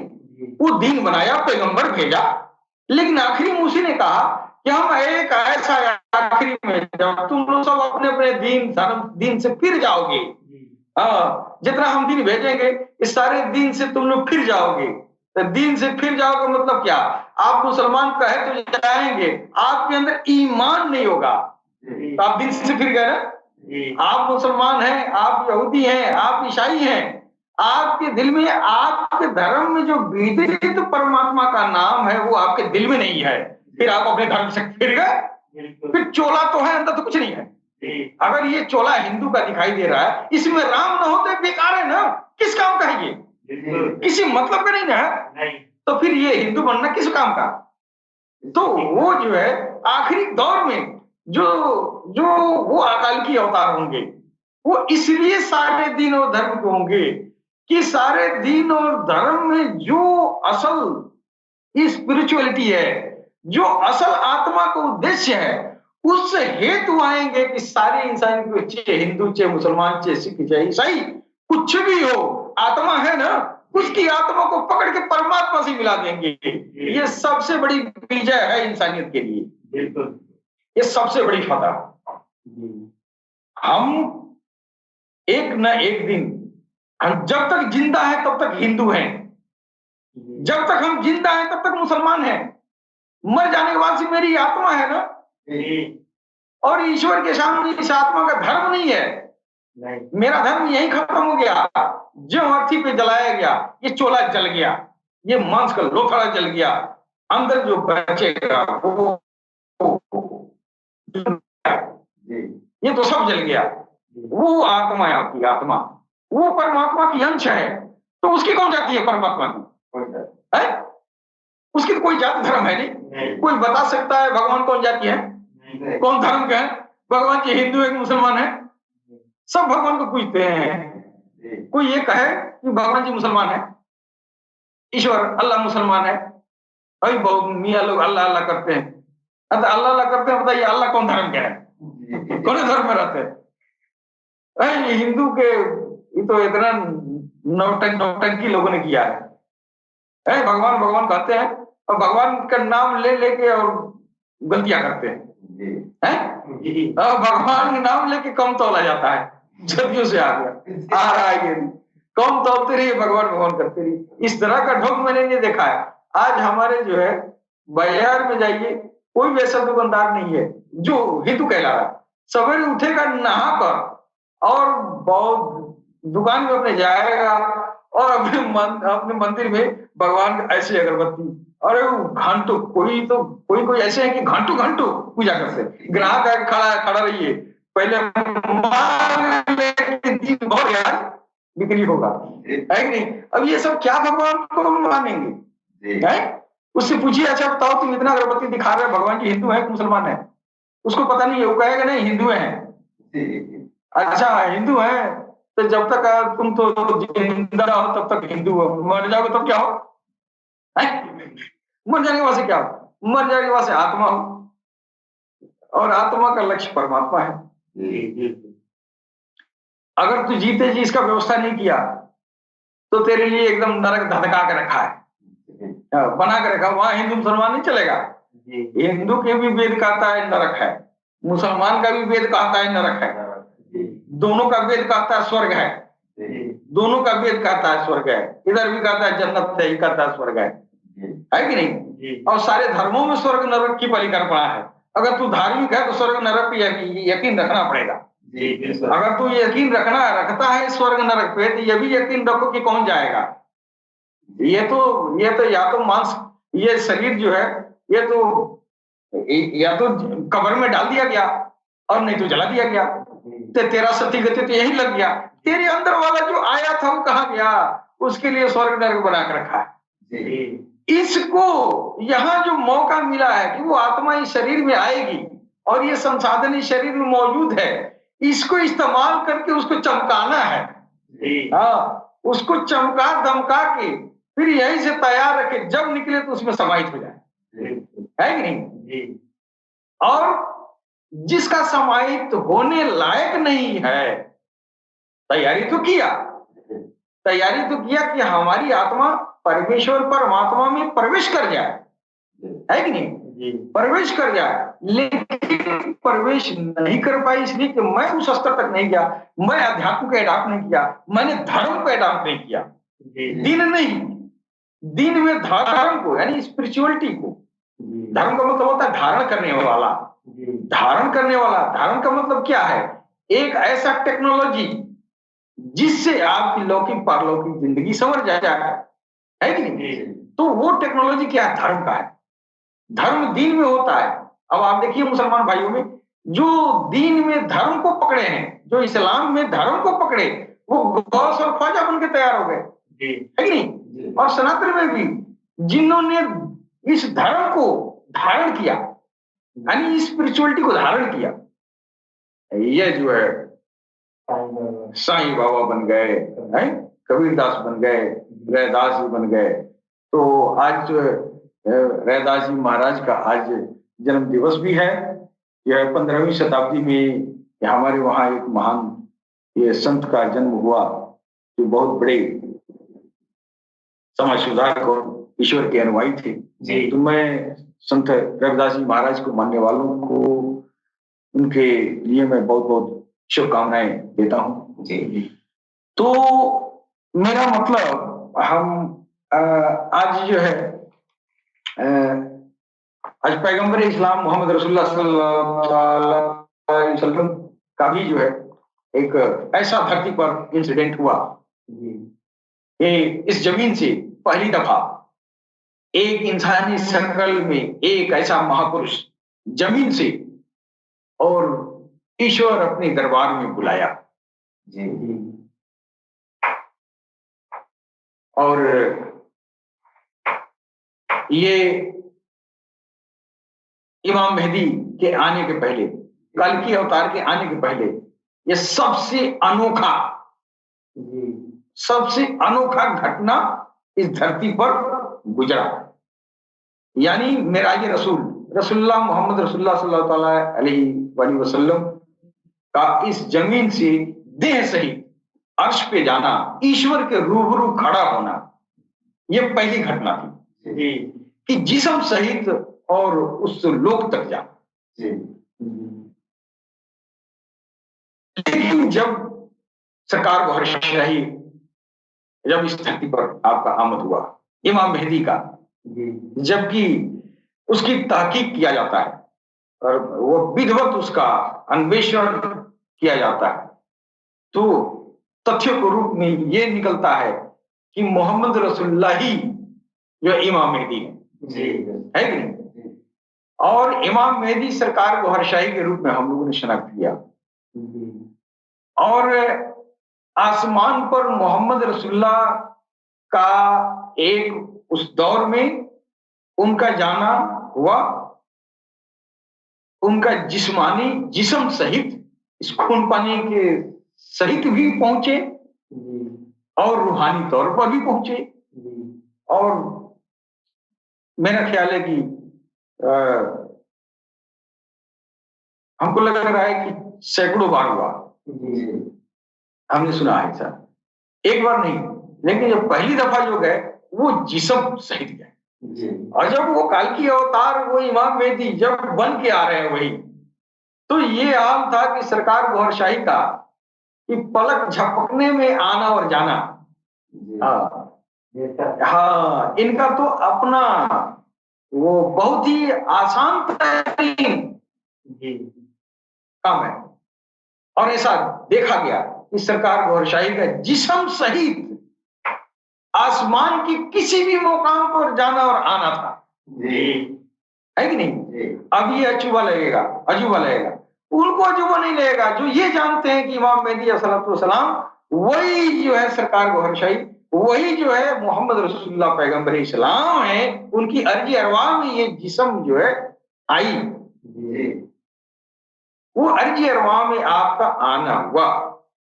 वो दीन बनाया, पैगंबर भेजा, लेकिन आखिरी में उसी ने कहा कि हम एक ऐसा आखिरी में जब तुम लोग सब अपने अपने दीन धर्म दीन से फिर जाओगे, जितना हम दीन भेजेंगे इस सारे दीन से तुम लोग फिर जाओगे। तो दीन से फिर जाओगे मतलब क्या? आप मुसलमान कहे तो जाएंगे, आपके अंदर ईमान नहीं होगा तो आप दीन से फिर गए ना। आप मुसलमान हैं, आप यहूदी हैं, आप ईसाई हैं, आपके दिल में, आपके धर्म में जो विदित परमात्मा का नाम है वो आपके दिल में नहीं है, फिर आप अपने धर्म से फिर गए। फिर चोला तो है, अंदर तो कुछ नहीं है। अगर ये चोला हिंदू का दिखाई दे रहा है, इसमें राम न होते बेकार है ना, किस काम का है ये? किसी मतलब का नहीं है। तो फिर ये हिंदू बनना किस काम का? तो वो जो है आखिरी दौर में जो जो वो अकाल की अवतार होंगे, वो इसलिए सारे दीन और धर्म के होंगे कि सारे दीन और धर्म में जो असल स्पिरिचुअलिटी है, जो असल आत्मा का उद्देश्य है, उससे हेतु आएंगे कि सारे इंसान को, चाहे हिंदू, चाहे मुसलमान, चाहे सिख, चाहे ईसाई, कुछ भी हो, आत्मा है ना, उसकी आत्मा को पकड़ के परमात्मा से मिला देंगे। ये सबसे बड़ी विजय है इंसानियत के लिए, ये सबसे बड़ी फतह। हम एक न एक दिन, हम जब तक जिंदा है तब तक हिंदू हैं, जब तक हम जिंदा हैं तब तक मुसलमान हैं, मर जाने के बाद से मेरी आत्मा है ना, और ईश्वर के सामने इस आत्मा का धर्म नहीं है। मेरा धर्म यही खत्म हो गया, जो अर्थी पे जलाया गया, ये चोला जल गया, ये मांस का लोथड़ा जल गया, अंदर जो बचेगा वो ये तो सब जल गया। वो आत्मा है, आपकी आत्मा, वो परमात्मा की अंश है, तो उसकी कौन जाती है? परमात्मा की है, उसकी कोई जाति धर्म है नहीं। कोई बता सकता है भगवान कौन जाति है, कौन धर्म का है? भगवान जी हिंदू है कि मुसलमान है? सब भगवान को पूजते हैं। कोई ये कहे कि भगवान जी मुसलमान है, ईश्वर अल्लाह मुसलमान है, अभी बहुत मियाँ लोग अल्लाह अल्लाह करते हैं। अल्लाह अल्लाह करते हैं, बताइए अल्लाह कौन धर्म का है? कौन धर्म में रहते हैं? हिंदू के ये तो इतना नौटंकी लोगों ने किया है। भगवान भगवान कहते हैं और भगवान का नाम ले लेके और गलतियां करते हैं। भगवान का नाम लेके कम तोला जाता है, सदियों से आ गया, आ रहा है, कम तोलते रहिए, भगवान भगवान करते रहिए। इस तरह का ढोंग मैंने ये देखा है। आज हमारे जो है बाजार में जाइए, कोई वैसा दुकानदार नहीं है जो हिंदू कहला रहा है। सवेरे उठेगा नहा कर और बहुत दुकान में अपने जाएगा और अपने मंदिर में भगवान ऐसे अगरबत्ती, अरे घंटों, कोई ऐसे है कि घंटों पूजा करते। ग्राहक आके खड़ा रहिए, पहले बहुत बिक्री होगा, है कि नहीं? अब ये सब क्या भगवान को मानेंगे? है? उससे पूछिए, अच्छा बताओ तुम इतना अगरबत्ती दिखा रहे हो, भगवान जी हिंदू है कि मुसलमान है? उसको पता नहीं है, वो कहेगा नहीं हिंदू है। अच्छा हिंदू है तो जब तक तुम तो जिंदा हो तब तक हिंदू हो, मर जाओगे तो क्या हो? मर जाने के बाद से क्या हो? मर जाने के बाद से आत्मा हो, और आत्मा का लक्ष्य परमात्मा है। अगर तू जीते जी इसका व्यवस्था नहीं किया तो तेरे लिए एकदम नरक धधका के रखा है, बना के रखा। वहां हिंदू मुसलमान नहीं चलेगा। हिंदू के भी वेद कहता है नरक है, मुसलमान का भी वेद कहता है नरक है, दोनों का वेद कहता है स्वर्ग है, दोनों का वेद कहता है स्वर्ग है। इधर भी कहता है जन्नत है, कहता है स्वर्ग है कि नहीं? और सारे धर्मों में स्वर्ग नरक की परिकल्पना है। अगर तू धार्मिक है तो स्वर्ग नरक पे यकीन रखना पड़ेगा। अगर तू यकीन रखता है स्वर्ग नरक पे, तो ये भी यकीन रखो कि कौन जाएगा। ये तो या तो मांस, ये शरीर जो है ये तो या तो कब्र में डाल दिया गया और नहीं तो जला दिया गया, तो तेरा सती गति तो यही लग गया। तेरे अंदर वाला जो आया था वो कहाँ गया? उसके लिए स्वर्ग नरक बना के रखा है। इसको यहाँ जो मौका मिला है कि वो आत्मा इस शरीर में आएगी और ये संसाधन इस शरीर में मौजूद है, इसको इस्तेमाल करके उसको चमकाना है। हाँ, उसको चमका दमका के फिर यहीं से तैयार रखे, जब निकले तो उसमें समाहित हो जाए, है कि नहीं? और जिसका समाहित होने लायक नहीं है, तैयारी तो किया कि हमारी आत्मा परमेश्वर परमात्मा में प्रवेश कर जाए, है कि नहीं? प्रवेश कर जाए, लेकिन प्रवेश नहीं कर पाई इसलिए कि मैं उस स्तर तक नहीं गया, मैं अध्यात्म को एडॉप्ट नहीं किया, मैंने धर्म को एडॉप्ट नहीं किया। दिन नहीं, दिन में धर्म को यानी स्पिरिचुअलिटी को, धर्म का मतलब होता है धारण करने वाला, धारण करने वाला। धारण का मतलब क्या है? एक ऐसा टेक्नोलॉजी जिससे आपकी लौकिक पारलौकिक जिंदगी संवर जाए, है कि नहीं? तो वो टेक्नोलॉजी क्या है? धर्म का है। धर्म दीन में होता है। अब आप देखिए मुसलमान भाइयों में, जो दीन में धर्म को पकड़े हैं, जो इस्लाम में धर्म को पकड़े, वो गौस और ख्वाजा बन के तैयार हो गए, है कि नहीं? और सनातन में भी जिन्होंने इस धर्म को धारण किया, यानी स्पिरिचुअलिटी को धारण किया, ये जो है साईं बाबा बन गए, हैं? कबीरदास बन गए, रैदास जी बन गए। तो आज जो रैदास जी महाराज का आज जन्म दिवस भी है। यह 15वीं शताब्दी में हमारे वहाँ एक महान ये संत का जन्म हुआ, जो बहुत बड़े समाज सुधारक और ईश्वर के अनुयायी थे। तो मैं संत रविदास जी महाराज को मानने वालों को, उनके लिए मैं बहुत बहुत शुभकामनाएं देता हूँ जी। तो मेरा मतलब, हम आज जो है आज पैगंबर इस्लाम मोहम्मद रसूलुल्लाह सल्लल्लाहु अलैहि वसल्लम का भी जो है एक ऐसा धरती पर इंसिडेंट हुआ कि इस जमीन से पहली दफा एक इंसानी शक्ल में एक ऐसा महापुरुष जमीन से और ईश्वर अपने दरबार में बुलाया जी। और ये इमाम मेहदी के आने के पहले, कल्कि अवतार के आने के पहले, ये सबसे अनोखा घटना इस धरती पर गुजरा। यानी मेराज रसूलुल्लाह मोहम्मद रसूलुल्लाह सल्लल्लाहु अलैहि वसल्लम का इस जमीन से देह सहित अर्श पे जाना, ईश्वर के रूबरू खड़ा होना, ये पहली घटना थी कि जिस्म सहित और उस लोक तक जाना। लेकिन जब सरकार बहरशाही, जब इस धरती पर आपका आमद हुआ इमाम मेहदी का, जबकि उसकी तहकीक किया जाता है और वो विधिवत उसका अन्वेषण किया जाता है, तो तथ्यों के रूप में ये निकलता है कि मोहम्मद रसूलुल्लाह ही जो इमाम मेहदी है कि नहीं? और इमाम मेहदी सरकार को हरशाही के रूप में हम लोगों ने शनाख्त किया। और आसमान पर मोहम्मद रसूलुल्लाह का एक उस दौर में उनका जाना हुआ, उनका जिस्मानी जिस्म सहित इस खून पानी के सहित भी पहुंचे और रूहानी तौर पर भी पहुंचे। और मेरा ख्याल है कि हमको लग रहा है कि सैकड़ों बार हुआ, हमने सुना है सर, एक बार नहीं, लेकिन जब पहली दफा जो गए वो जिस्म सहित गए। और जब वो कल्कि अवतार, वो इमाम मेहदी जब बन के आ रहे हैं वही, तो ये आम था कि सरकार बहरशाही का कि पलक झपकने में आना और जाना। हाँ, इनका तो अपना वो बहुत ही आसान काम है। और ऐसा देखा गया कि सरकार बहरशाही का जिस्म सहित आसमान की किसी भी मुकाम पर जाना और आना था। है कि नहीं? अब ये अजूबा लगेगा, अजूबा लगेगा, उनको अजूबा नहीं लगेगा जो ये जानते हैं कि इमाम मेहदी अलैहिस्सलाम वही जो है सरकार गौहर शाही, वही जो है मोहम्मद रसूलुल्लाह पैगंबर इस्लाम है, उनकी अर्जी अरवाह में ये जिस्म जो है आई, वो अर्जी अरवाह में आपका आना हुआ,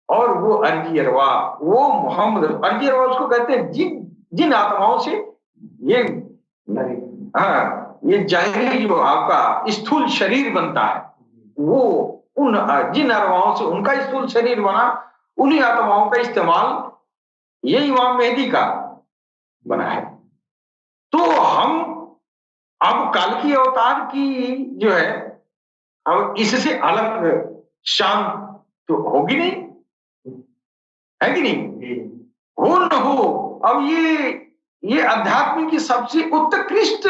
और वो अर्जी अरवाह, वो मोहम्मद अर्जी अरवाह उसको कहते हैं जिन जिन आत्माओं से ये, हाँ, ये जाहिरी जो आपका स्थूल शरीर बनता है, वो उन जिन अरवाहों से उनका स्थूल शरीर बना, उन्हीं आत्माओं का इस्तेमाल ये इमाम मेहदी का बना है। तो हम अब काल की अवतार की जो है, अब इससे अलग शान तो होगी नहीं, है कि नहीं? हो न हो, अब ये अध्यात्म की सबसे उत्कृष्ट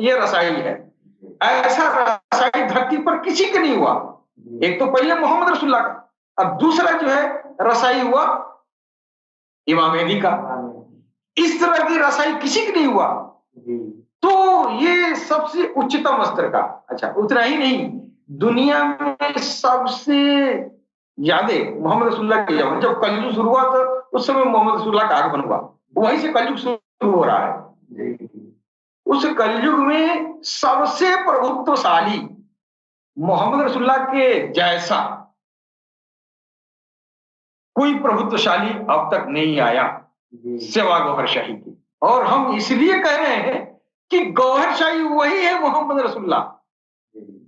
ये रसाई है, ऐसा रसाई धरती पर किसी का नहीं हुआ। एक तो पहले मोहम्मद रसूलुल्लाह का, अब दूसरा जो है रसाई हुआ इमाम मेहदी का, इस तरह की रसाई किसी की नहीं हुआ। तो ये सबसे उच्चतम स्तर का, अच्छा उतना ही नहीं, दुनिया में सबसे ज्यादा मोहम्मद रसूलुल्लाह के जमाने जब कलयुग शुरू हुआ तो उस समय मोहम्मद रसूलुल्लाह का आगमन हुआ, वहीं से कलयुग शुरू हो रहा है। उस कलयुग में सबसे प्रभुत्वशाली मोहम्मद रसूलुल्लाह के जैसा कोई प्रभुत्वशाली अब तक नहीं आया सिवा गौहर शाही की। और हम इसलिए कह रहे हैं कि गौहर शाही वही है मोहम्मद रसूलुल्लाह,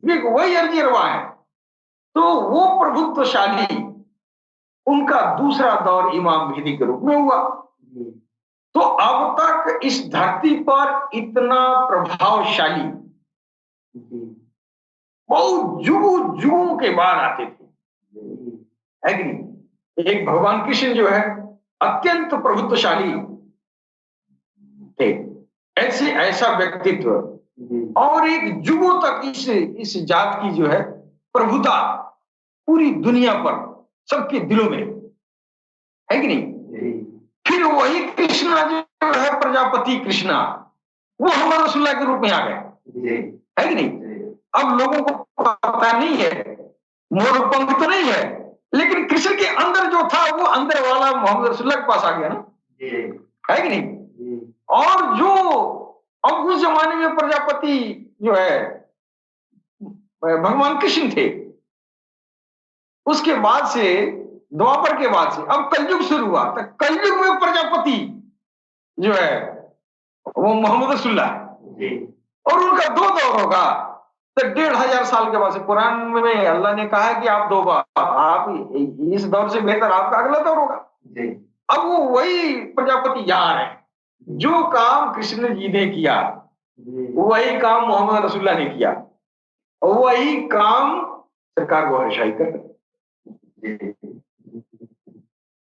वही अर्जी अरवा है। तो वो प्रभुत्वशाली उनका दूसरा दौर इमाम मेहदी के रूप में हुआ। तो अब तक इस धरती पर इतना प्रभावशाली बहुत जुगों जुगों के बाद आते थे, है कि नहीं? एक भगवान कृष्ण जो है अत्यंत प्रभुत्वशाली थे, ऐसे ऐसा व्यक्तित्व, और एक जुगों तक इस जात की जो है प्रभुता पूरी दुनिया पर सबके दिलों में, है कि नहीं? फिर वही कृष्णा जो है प्रजापति कृष्णा, वो हमारे रसूलुल्लाह के रूप में आ गए, है कि नहीं? अब लोगों को पता नहीं है, मोर पंख तो नहीं है, लेकिन कृष्ण के अंदर जो था वो अंदर वाला मोहम्मद रसूलुल्लाह के पास आ गया ना, है कि नहीं? और जो अब उस जमाने में प्रजापति जो है भगवान कृष्ण थे, उसके बाद से द्वापर के बाद से अब कलयुग शुरू हुआ, तो कलयुग में प्रजापति जो है वो मोहम्मद रसूलुल्लाह, और उनका दो दौर होगा। तो 1500 साल के बाद से कुरान में अल्लाह ने कहा है कि आप दो बार, आप इस दौर से बेहतर आपका अगला दौर होगा। अब वो वही प्रजापति यहाँ है, जो काम कृष्ण जी ने किया वही काम मोहम्मद रसूलुल्लाह ने किया, और वही काम सरकार गौहर शाही कर रही।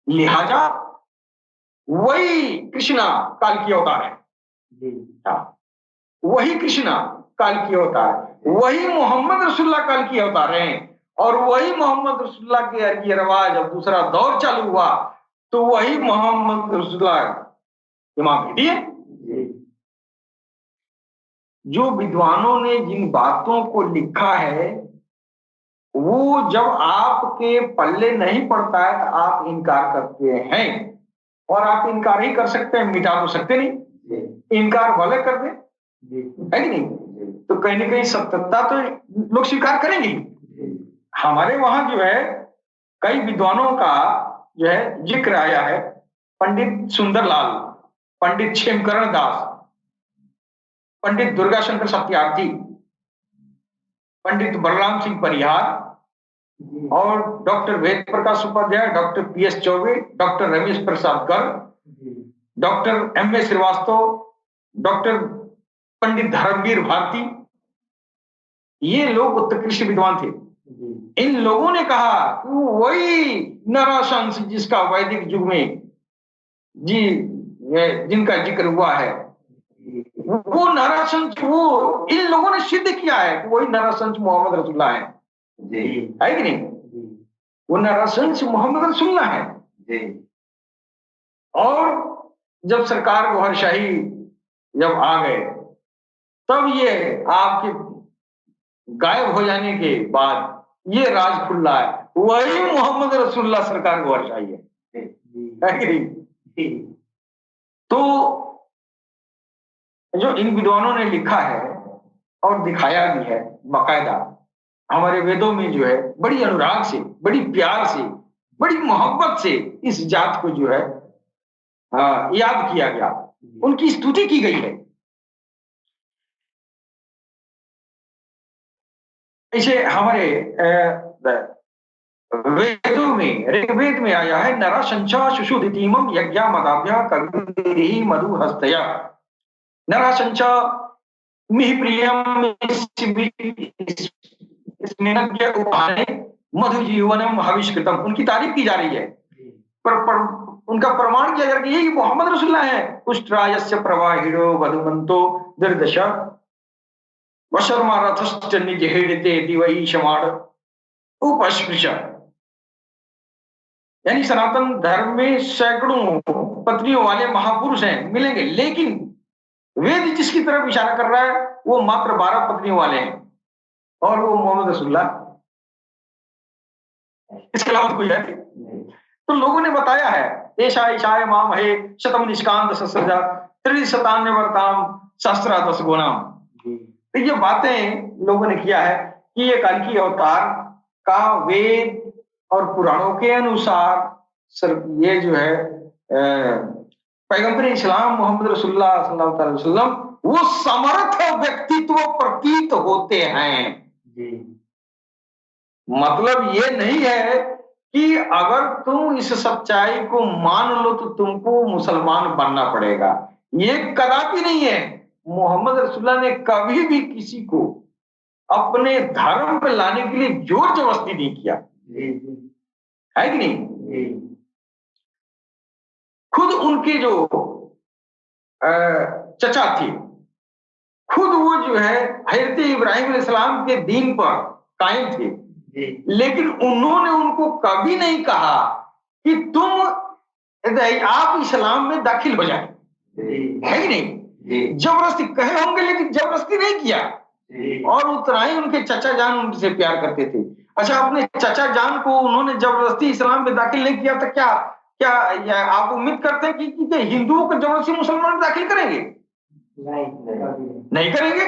लिहाजा वही कृष्णा काल की अवतार है, वही कृष्णा काल की अवतार, वही मोहम्मद रसूलुल्लाह काल की अवतार हैं, और वही मोहम्मद रसूलुल्लाह के अर्जी रवाज जब दूसरा दौर चालू हुआ तो वही मोहम्मद रसूलुल्लाह इमाम मेहदी है। जो विद्वानों ने जिन बातों को लिखा है वो जब आपके पल्ले नहीं पड़ता है तो आप इनकार करते हैं, और आप इनकार ही कर सकते हैं, मिटा तो सकते नहीं, इनकार भले कर दे, है कि नहीं? तो कहीं ना कहीं सत्यता तो लोग स्वीकार करेंगे। हमारे वहां जो है कई विद्वानों का जो है जिक्र आया है, पंडित सुंदरलाल, पंडित क्षेमकरण दास, पंडित दुर्गा शंकर सत्यार्थी, पंडित बलराम सिंह परिहार, और doctor Ved Prakash Upadhyay, doctor PS Chaubey, doctor Ramesh Prasad Garg, doctor MA Srivastava, doctor Pandit Dharamvir Bharati, ये लोग उत्कृष्ट विद्वान थे। इन लोगों ने कहा कि वही नराशंस जिसका वैदिक युग में जी जिनका जिक्र हुआ है, वो नराशंस, वो इन लोगों ने सिद्ध किया है कि वही नराशंस मोहम्मद रसूलुल्लाह है, है कि नहीं? वो नराशंस मोहम्मद रसूलुल्लाह है। और जब सरकार गौहर शाही जब आ गए तब ये आपके गायब हो जाने के बाद ये राज खुला है, वही मोहम्मद रसूलुल्लाह सरकार को वर्षाई है कि नहीं? तो जो इन विद्वानों ने लिखा है और दिखाया भी है बाकायदा, हमारे वेदों में जो है बड़ी अनुराग से, बड़ी प्यार से, बड़ी मोहब्बत से इस जात को जो है याद किया गया, उनकी स्तुति की गई है। इसे हमारे वेदों में, ऋग्वेद में आया है, नरा संचा सुषुधितीमम यज्ञा मदाभ्या कविरिहि मधु हस्तया नरा संचा मिहि प्रियम स्निग्ध उपाने मधु जीवनम हविष्कृतम। उनकी तारीफ की जा रही है, पर उनका प्रमाण किया जा रहा है कि ये मोहम्मद रसूलुल्लाह है। उष्ट्रायस्य प्रवाहिरो वधुमंतो दुर्दश वशर्मारथश्च निजहेड़ते दिवई शमाड उपस्पृश। यानी सनातन धर्म में सैकड़ों पत्नियों वाले महापुरुष हैं, मिलेंगे, लेकिन वेद जिसकी तरफ इशारा कर रहा है वो मात्र 12 पत्नियों वाले हैं, और वो मोहम्मद रसूलुल्लाह, इसके अलावा कोई है। तो लोगों ने बताया है, ऐशा ईशाय माम है शतम निष्कांत ससृजा त्रिशतान्य वर्ताम सहस्रादश गुणाम। तो ये बातें लोगों ने किया है कि ये कल्कि अवतार का वेद और पुराणों के अनुसार ये जो है पैगंबर इस्लाम मोहम्मद रसूलुल्लाह सल्लल्लाहु अलैहि वसल्लम वो समर्थ व्यक्तित्व प्रतीत होते हैं। मतलब ये नहीं है कि अगर तुम इस सच्चाई को मान लो तो तुमको मुसलमान बनना पड़ेगा, ये कदापि नहीं है। मोहम्मद रसूलुल्लाह ने कभी भी किसी को अपने धर्म पे लाने के लिए जोर जबरदस्ती नहीं किया, है कि नहीं? खुद उनके जो चचा थे, खुद वो जो है हजरत इब्राहिम अलैहिस्सलाम के दीन पर कायम थे, लेकिन उन्होंने उनको कभी नहीं कहा कि तुम आप इस्लाम में दाखिल हो जाए, है कि नहीं? जबरदस्ती कहे होंगे लेकिन जबरदस्ती नहीं किया। और उतना ही उनके चचा जान उनसे प्यार करते थे। अच्छा, अपने चचा जान को उन्होंने जबरदस्ती इस्लाम में दाखिल नहीं किया, तो क्या क्या आप उम्मीद करते हैं कि हिंदुओं को जबरदस्ती मुसलमान में दाखिल करेंगे? नहीं करेंगे।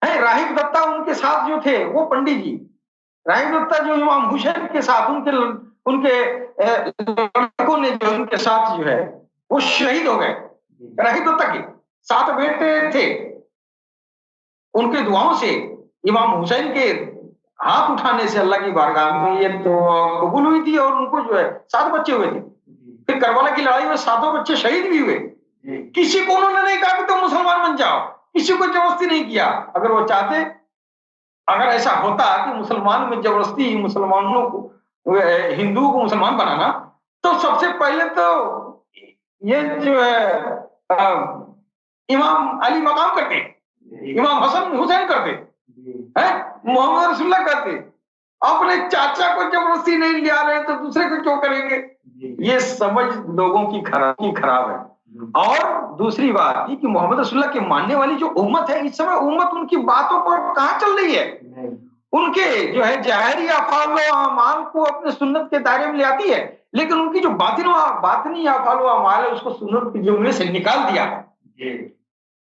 है राहिब दत्ता उनके साथ जो थे, वो पंडित जी राहिब दत्ता जो इमाम हुसैन के साथ उनके लड़कों ने जो उनके साथ जो है वो शहीद हो गए। राहिब दत्ता के 7 बेटे थे, उनके दुआओं से इमाम हुसैन के हाथ उठाने से अल्लाह की बारगाह में ये तो कबूल हुई थी, और उनको जो है 7 बच्चे हुए थे। फिर करबला की लड़ाई में 7 बच्चे शहीद भी हुए। किसी को उन्होंने नहीं कहा कि तुम मुसलमान बन जाओ, किसी को जबरदस्ती नहीं किया। अगर वो चाहते, अगर ऐसा होता कि मुसलमान में जबरदस्ती मुसलमानों को, हिंदुओं को मुसलमान बनाना, तो सबसे पहले तो ये जो है इमाम अली मकाम करते, इमाम हसन हुसैन करते, हैं मोहम्मद रसूलुल्लाह करते। अपने चाचा को जबरदस्ती नहीं लिया रहे तो दूसरे को क्यों करेंगे? ये समझ लोगों की खराब है। और दूसरी बात ये कि मोहम्मद रसूलुल्लाह के मानने वाली जो उम्मत है, इस समय उम्मत उनकी बातों पर कहां चल रही है? उनके जो है जाहिरी अफ़ाल व अमाल को अपने सुन्नत के दायरे में ले आती है, लेकिन उनकी जो बातिनी अफ़ाल व अमाल है उसको सुन्नत के जुमले से निकाल दिया है।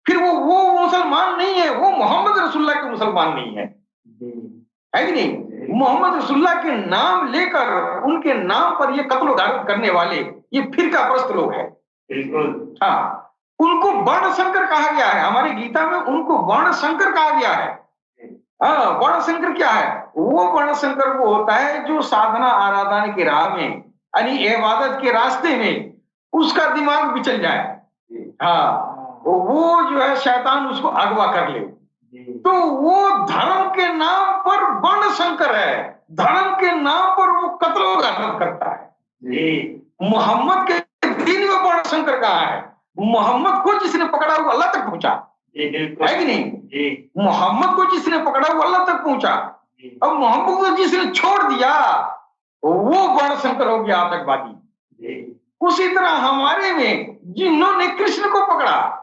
फिर वो मुसलमान नहीं है, वो मोहम्मद रसूलुल्लाह के मुसलमान नहीं है, है कि नहीं? मोहम्मद रसूलुल्लाह के नाम लेकर उनके नाम पर ये कत्ल गारत करने वाले ये फिरकाप्रस्त लोग हैं। हाँ, उनको वर्ण संकर कहा गया है, हमारे गीता में उनको वर्ण संकर कहा गया है। हाँ, वर्ण संकर क्या है? वो वर्ण संकर वो होता है जो साधना आराधना के राह में, यानी इबादत के रास्ते में उसका दिमाग बिचल जाए। हाँ, वो जो है शैतान उसको अगवा कर ले, तो वो धर्म के नाम पर वर्ण संकर है, धर्म के नाम पर वो कत्ल गारत करता है। मोहम्मद के दीन में वर्ण संकर कहाँ है? मोहम्मद को जिसने पकड़ा वो अल्लाह तक पहुंचा, है कि नहीं? मोहम्मद को जिसने पकड़ा वो अल्लाह तक पहुंचा। अब मोहम्मद को जिसने छोड़ दिया वो वर्ण संकर हो गया, आतंकवादी। उसी तरह हमारे में जिन्होंने कृष्ण को पकड़ा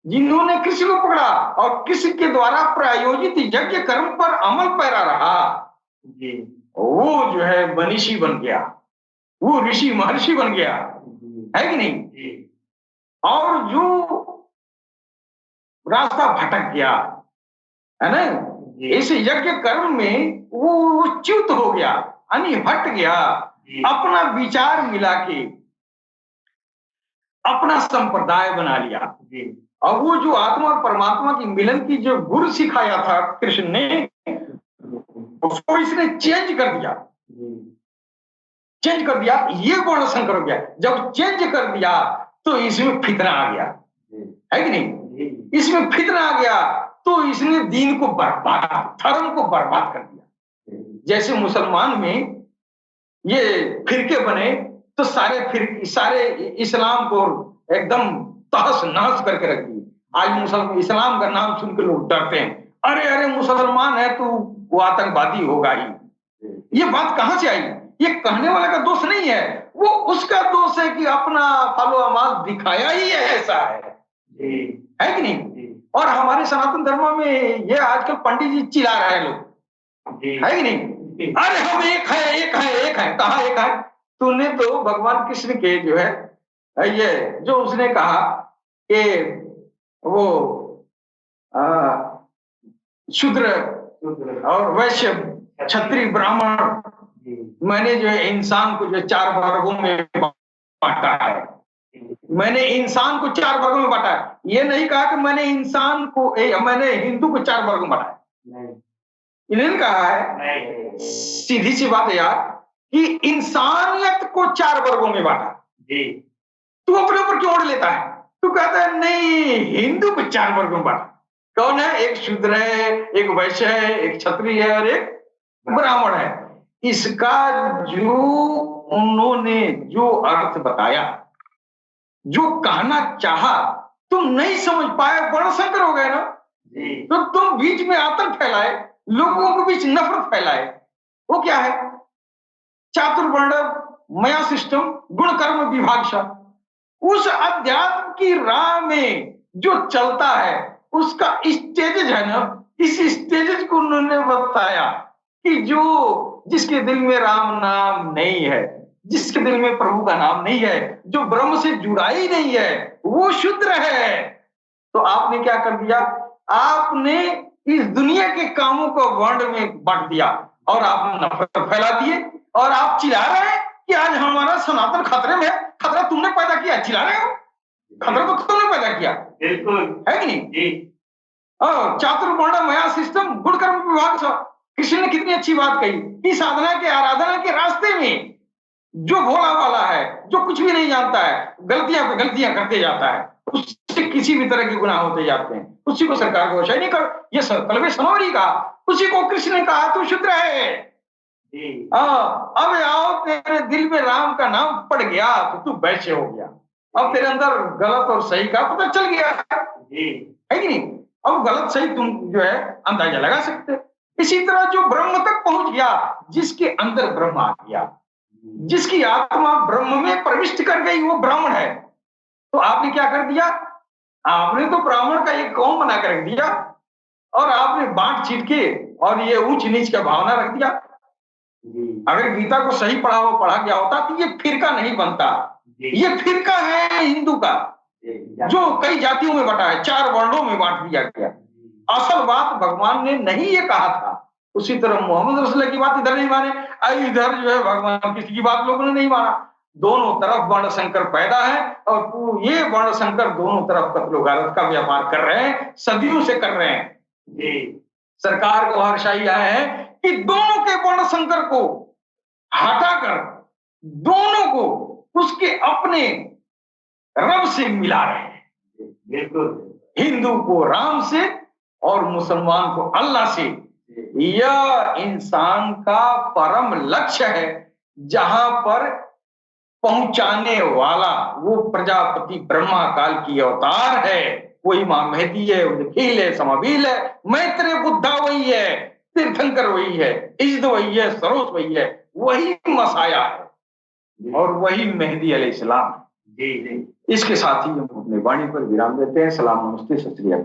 जिन्होंने कृषि को पकड़ा और कृषि के द्वारा प्रायोजित यज्ञ कर्म पर अमल पैरा रहा, वो जो है मनीषी बन गया, वो ऋषि महर्षि बन गया, है कि नहीं? और जो रास्ता भटक गया, है ना, इस यज्ञ कर्म में वो च्युत हो गया, यानी हट गया, अपना विचार मिला के अपना संप्रदाय बना लिया। और वो जो आत्मा और परमात्मा की मिलन की जो गुरु सिखाया था कृष्ण ने, उसको इसने चेंज कर दिया, चेंज कर दिया, ये वर्ण संकर हो गया। जब चेंज कर दिया तो इसमें फितना आ गया, है कि नहीं? इसमें फितना आ गया तो इसने दीन को बर्बाद, धर्म को बर्बाद कर दिया। जैसे मुसलमान में ये फिरके बने तो सारे इस्लाम को एकदम तहस नहस करके रख दिए। आज मुसलमान, इस्लाम का नाम सुनकर लोग डरते हैं, अरे अरे मुसलमान है तो वो आतंकवादी होगा ही। ये बात कहां से आई? ये कहने वाले का दोष नहीं है, वो उसका दोष है कि अपना फलो अमाल दिखाया ही है, ऐसा है कि नहीं? और हमारे सनातन धर्म में ये आजकल पंडित जी चिल्ला रहे हैं लोग, है कि नहीं? अरे हम एक है, एक है, एक है। कहा एक है? तूने तो भगवान कृष्ण के जो है ये जो उसने कहा कि वो शूद्र और वैश्य, क्षत्रिय, ब्राह्मण, मैंने जो है इंसान को जो 4 वर्गों में बांटा है, मैंने इंसान को 4 वर्गों में बांटा है। ये नहीं कहा कि मैंने इंसान को मैंने हिंदू को 4 वर्गों में बांटा है, इन्होंने कहा है, सीधी सी बात है यार, कि इंसानियत को 4 वर्गों में बांटा। तू अपने ऊपर क्यों ओढ़ लेता है? तू कहता है नहीं, हिंदू को 4 वर्गों में बांटा। कौन है? एक शूद्र है, एक वैश्य है, एक क्षत्रिय है और एक ब्राह्मण है। इसका जो उन्होंने जो अर्थ बताया, जो कहना चाहा, तुम नहीं समझ पाए, बड़ा संकर हो गए ना। तो तुम बीच में आतंक फैलाए, लोगों के बीच नफरत फैलाए। वो क्या है? चातुर्वर्ण मया सिस्टम गुण कर्म विभागशा। उस अध्यात्म की राह में जो चलता है उसका स्टेजेज है ना, इस स्टेजेज को उन्होंने बताया कि जो जिसके दिल में राम नाम नहीं है, जिसके दिल में प्रभु का नाम नहीं है, जो ब्रह्म से जुड़ा ही नहीं है, वो शूद्र है। तो आपने क्या कर दिया? आपने इस दुनिया के कामों को वर्ण में बांट दिया और आपने नफरत फैला दिए, और आप चिल्ला रहे हैं कि आज हमारा सनातन खतरे में है। खतरा तुमने पैदा किया, चिल्ला रहे हो? खतरा तो तुमने पैदा किया, बिल्कुल, है कि नहीं? चातुर्वर्ण मया सिस्टम गुण कर्म विभाग। कृष्ण ने कितनी अच्छी बात कही कि साधना के, आराधना के रास्ते में जो भोला वाला है, जो कुछ भी नहीं जानता है, गलतियां पे गलतियां करते जाता है, उससे किसी भी तरह के गुनाह होते जाते हैं, उसी को सरकार को वश नहीं कर। ये कलवे सनोरी का, उसी को कृष्ण ने कहा तू शूद्र है। अब आओ, तेरे दिल में राम का नाम पड़ गया तो तू वैश्य हो गया। अब तेरे अंदर गलत और सही का पता चल गया है कि नहीं? अब गलत सही तुम जो है अंदाजा लगा सकते। इसी तरह जो ब्रह्म तक पहुंच गया, जिसके अंदर ब्रह्म आ गया, जिसकी आत्मा ब्रह्म में प्रविष्ट कर गई, वो ब्राह्मण है। तो आपने क्या कर दिया? आपने तो ब्राह्मण का एक कौम बना कर रख दिया, और आपने बांट चीट के और ये ऊंच नीच का भावना रख दिया। अगर गीता को सही पढ़ा गया होता तो ये फिरका नहीं बनता। ये फिरका है हिंदू का, जो कई जातियों में बटा है, 4 वर्णों में बांट दिया गया। असल बात भगवान ने नहीं ये कहा था। उसी तरह मोहम्मद रसूलुल्लाह की बात इधर नहीं माने, इधर जो है भगवान किसी की बात लोगों ने नहीं माना। दोनों तरफ वर्ण संकर पैदा है, और ये वर्ण संकर दोनों तरफ कत्लो गारत का व्यापार कर रहे हैं, सदियों से कर रहे हैं। सरकार को हर्षाई आया है कि दोनों के वर्ण संकर को हटाकर दोनों को उसके अपने रब से मिला रहे हैं। बिल्कुल, हिंदू को राम से और मुसलमान को अल्लाह से। यह इंसान का परम लक्ष्य है, जहां पर पहुंचाने वाला वो प्रजापति ब्रह्मा काल की अवतार है। वो इमाम मेहदी है, निखिल है, समाबील है, मैत्रेय बुद्धा वही है, तीर्थंकर वही है, इज्द वही है, सरोज वही है, वही मसाया है और वही मेहदी अलैहिस्सलाम। इसके साथ ही हम अपने वाणी पर विराम देते हैं। सलाम, नमस्ते, सत श्री अकाल।